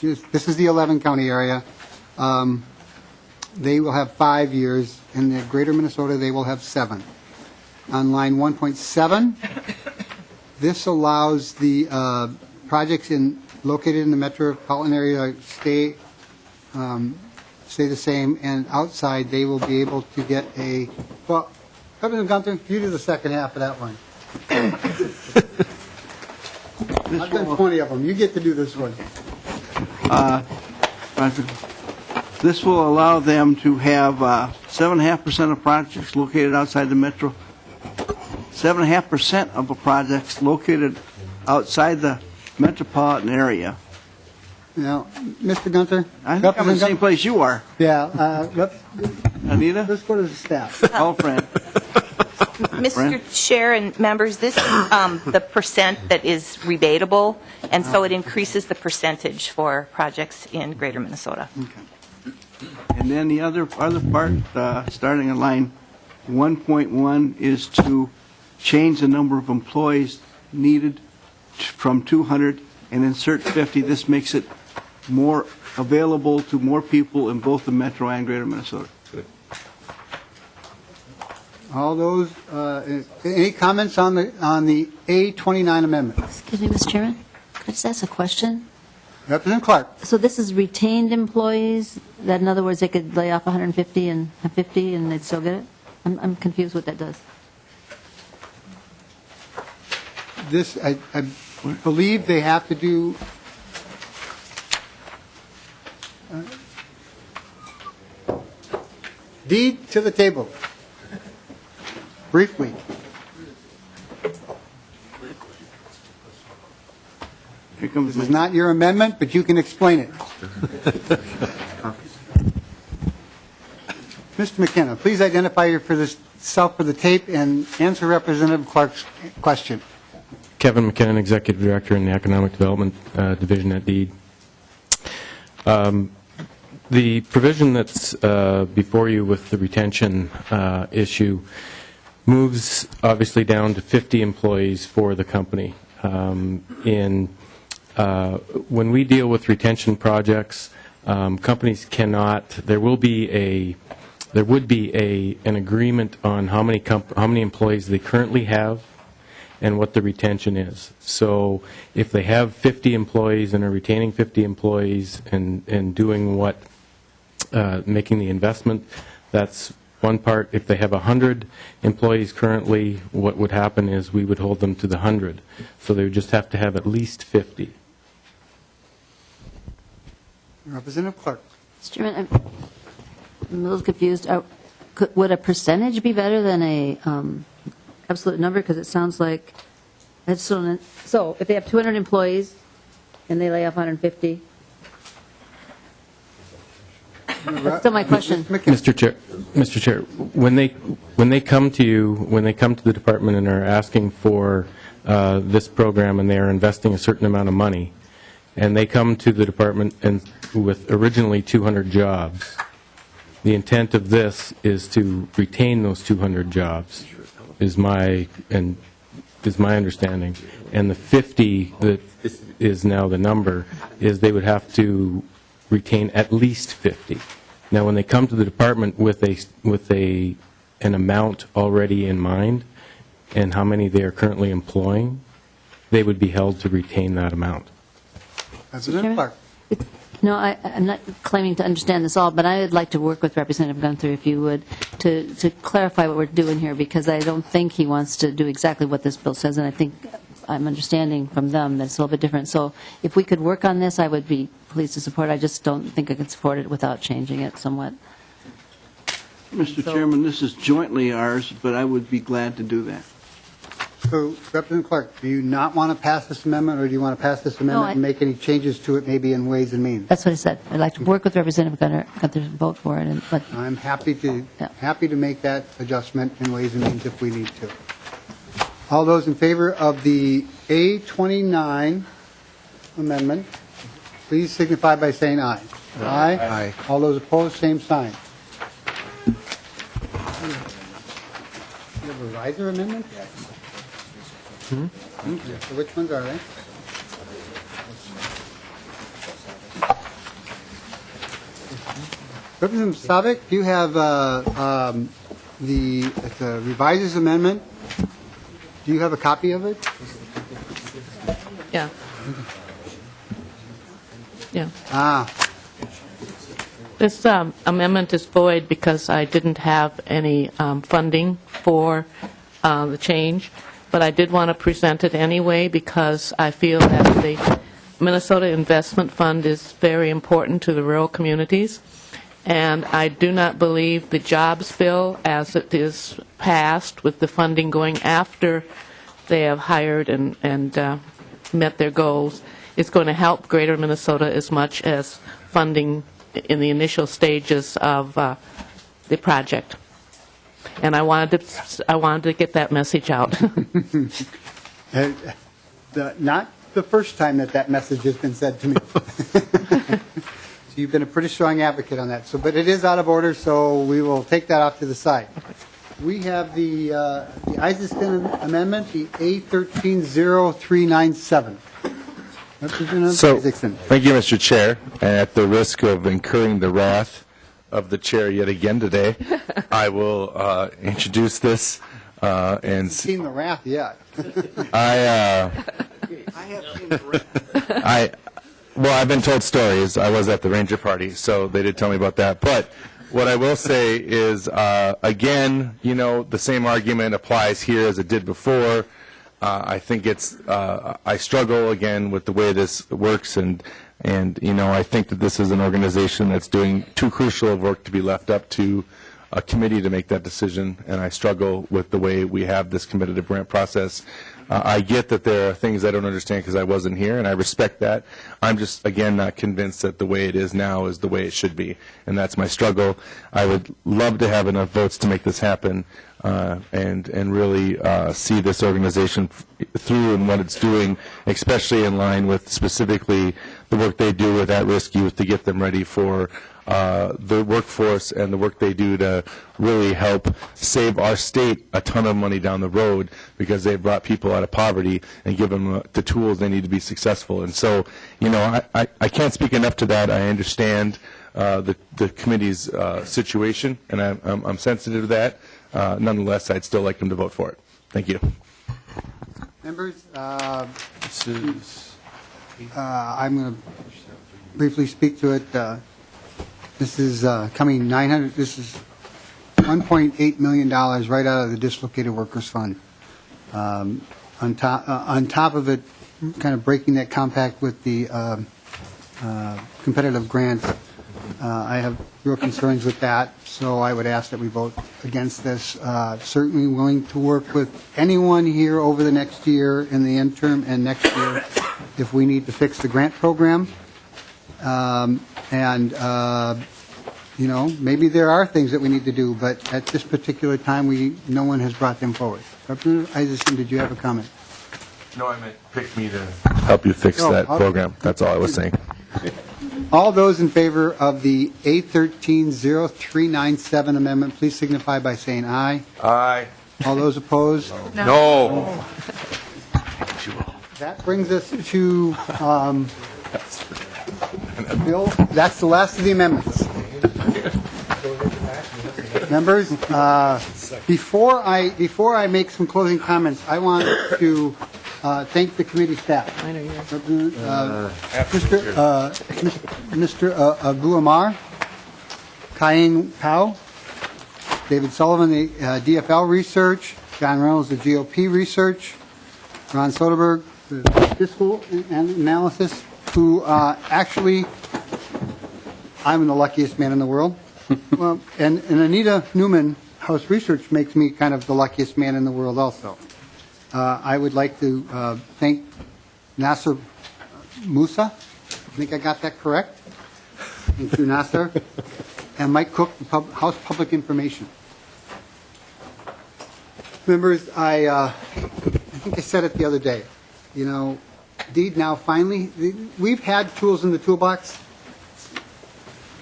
This is the 11-county area. They will have 5 years. In the greater Minnesota, they will have 7. On line 1.7, this allows the projects located in the metropolitan area stay the same, and outside they will be able to get a, well, Representative Gunther, you do the second half of that one. I've done 20 of them. You get to do this one. This will allow them to have 7.5% of projects located outside the metro, 7.5% of the projects located outside the metropolitan area. Now, Mr. Gunther? I think I'm in the same place you are. Yeah. Anita? Let's go to the staff. Call friend. Mr. Chair and members, this is the percent that is rebatable, and so it increases the percentage for projects in greater Minnesota. Okay. And then the other part, starting at line 1.1, is to change the number of employees needed from 200 and insert 50. This makes it more available to more people in both the metro and greater Minnesota. All those, any comments on the A29 amendment? Excuse me, Mr. Chairman, could I just ask a question? Representative Clark. So this is retained employees, that in other words, they could lay off 150 and 50 and they'd still get it? I'm confused what that does. This, I believe they have to do, deed to the table. Briefly. This is not your amendment, but you can explain it. Mr. McKenna, please identify yourself for the tape and answer Representative Clark's question. Kevin McKinnon, Executive Director in the Economic Development Division at DEED. The provision that's before you with the retention issue moves obviously down to 50 employees for the company. When we deal with retention projects, companies cannot, there would be an agreement on how many employees they currently have and what the retention is. So if they have 50 employees and are retaining 50 employees and doing what, making the investment, that's one part. If they have 100 employees currently, what would happen is we would hold them to the 100. So they would just have to have at least 50. Representative Clark. Mr. Chairman, I'm a little confused. Would a percentage be better than a absolute number? Because it sounds like, so if they have 200 employees and they lay off 150, that's still my question. Mr. Chair, when they come to you, when they come to the department and are asking for this program and they are investing a certain amount of money, and they come to the department and with originally 200 jobs, the intent of this is to retain those 200 jobs, is my understanding. And the 50 that is now the number is they would have to retain at least 50. Now, when they come to the department with an amount already in mind and how many they are currently employing, they would be held to retain that amount. President Clark. No, I'm not claiming to understand this all, but I would like to work with Representative Gunther, if you would, to clarify what we're doing here, because I don't think he wants to do exactly what this bill says, and I think I'm understanding from them that it's a little bit different. So if we could work on this, I would be pleased to support it. I just don't think I can support it without changing it somewhat. Mr. Chairman, this is jointly ours, but I would be glad to do that. So, Representative Clark, do you not want to pass this amendment, or do you want to pass this amendment and make any changes to it, maybe in Ways and Means? That's what I said. I'd like to work with Representative Gunther and vote for it. But I'm happy to make that adjustment in Ways and Means if we need to. All those in favor of the A29 amendment, please signify by saying aye. Aye. Aye. All those opposed, same sign. You have a riser amendment? So which ones are they? Representative Savick, do you have the revises amendment? Do you have a copy of it? Yeah. Yeah. This amendment is void because I didn't have any funding for the change, but I did want to present it anyway because I feel that the Minnesota Investment Fund is very important to the rural communities, and I do not believe the jobs bill, as it is passed, with the funding going after they have hired and met their goals, is going to help Greater Minnesota as much as funding in the initial stages of the project. And I wanted to get that message out. Not the first time that message has been said to me. So you've been a pretty strong advocate on that. So, but it is out of order, so we will take that off to the side. We have the Isaacson Amendment, the A130397. So, thank you, Mr. Chair. And at the risk of incurring the wrath of the chair yet again today, I will introduce this and seen the wrath yet. I have seen the wrath. Well, I've been told stories. I was at the Ranger Party, so they did tell me about that. But what I will say is, again, the same argument applies here as it did before. I think I struggle again with the way this works, and I think that this is an organization that's doing too crucial of work to be left up to a committee to make that decision, and I struggle with the way we have this competitive grant process. I get that there are things I don't understand because I wasn't here, and I respect that. I'm just, again, not convinced that the way it is now is the way it should be, and that's my struggle. I would love to have enough votes to make this happen and really see this organization through in what it's doing, especially in line with specifically the work they do with at-risk youth to get them ready for the workforce and the work they do to really help save our state a ton of money down the road because they've brought people out of poverty and give them the tools they need to be successful. And so, I can't speak enough to that. I understand the committee's situation, and I'm sensitive to that. Nonetheless, I'd still like them to vote for it. Thank you. Members, I'm going to briefly speak to it. This is coming this is $1.8 million right out of the Dislocated Workers Fund. On top of it, kind of breaking that compact with the competitive grants, I have real concerns with that, so I would ask that we vote against this. Certainly willing to work with anyone here over the next year, in the interim and next year, if we need to fix the grant program. Maybe there are things that we need to do, but at this particular time, no one has brought them forward. Representative Isaacson, did you have a comment? No, I meant pick me to help you fix that program. That's all I was saying. All those in favor of the A130397 amendment, please signify by saying aye. Aye. All those opposed? No. That brings us to Bill, that's the last of the amendments. Members, before I make some closing comments, I want to thank the committee staff. Mr. Abu Amar, Kaing Pao, David Sullivan, the DFL research, John Reynolds, the GOP research, Ron Soderberg, the fiscal analysis, who actually, I'm the luckiest man in the world. Well, and Anita Newman, House Research, makes me kind of the luckiest man in the world also. I would like to thank Nasser Musa. I think I got that correct. Thank you, Nasser. And Mike Cook, House Public Information. Members, I think I said it the other day. You know, Deed now finally, we've had tools in the toolbox.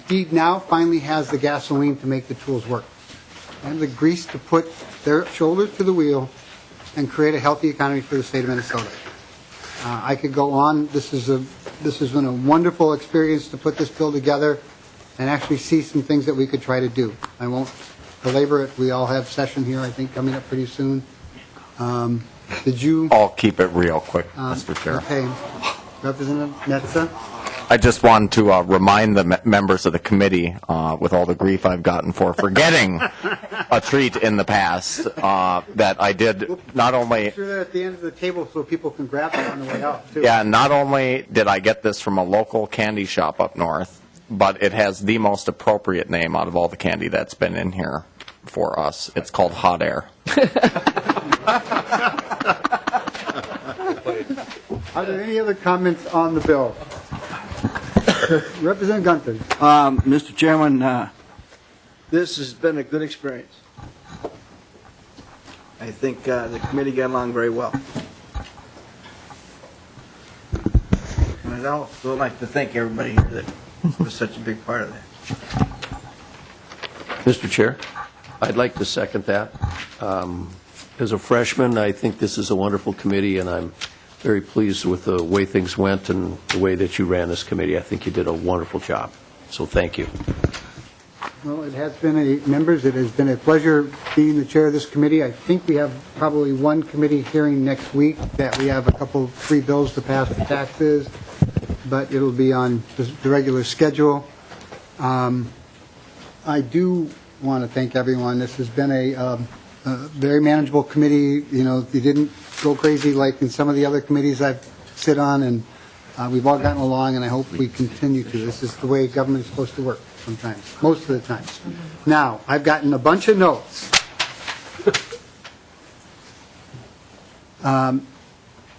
Deed now finally has the gasoline to make the tools work, and the grease to put their shoulders to the wheel and create a healthy economy for the state of Minnesota. I could go on. This has been a wonderful experience to put this bill together and actually see some things that we could try to do. I won't belabor it. We all have session here, I think, coming up pretty soon. Did you? I'll keep it real quick, Mr. Chair. Okay. Representative Netza? I just wanted to remind the members of the committee, with all the grief I've gotten for forgetting a treat in the past, that I did not only... Make sure they're at the end of the table so people can grab them on the way out, too. Yeah, not only did I get this from a local candy shop up north, but it has the most appropriate name out of all the candy that's been in here for us. It's called Hot Air. Are there any other comments on the bill? Representative Gunther. Mr. Chairman, this has been a good experience. I think the committee got along very well. And I'd also like to thank everybody that was such a big part of that. Mr. Chair, I'd like to second that. As a freshman, I think this is a wonderful committee, and I'm very pleased with the way things went and the way that you ran this committee. I think you did a wonderful job. So thank you. Well, it has been members, it has been a pleasure being the chair of this committee. I think we have probably one committee hearing next week that we have three bills to pass for taxes, but it'll be on the regular schedule. I do want to thank everyone. This has been a very manageable committee. You know, you didn't go crazy like in some of the other committees I've sit on, and we've all gotten along, and I hope we continue to. This is the way government is supposed to work sometimes, most of the time. Now, I've gotten a bunch of notes. I'm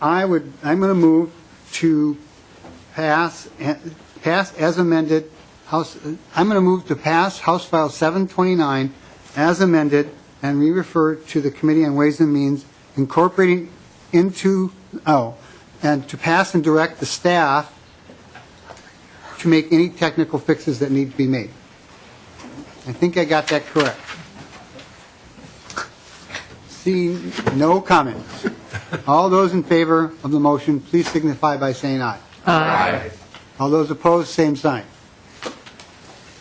going to move to pass as amended. I'm going to move to pass House File 729 as amended and re-refer to the Committee on Ways and Means, incorporating into, and to pass and direct the staff to make any technical fixes that need to be made. I think I got that correct. Seeing no comments. All those in favor of the motion, please signify by saying aye. Aye. All those opposed, same sign.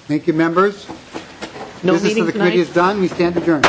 Thank you, members. No Business meeting of the committee tonight? is done. We stand adjourned.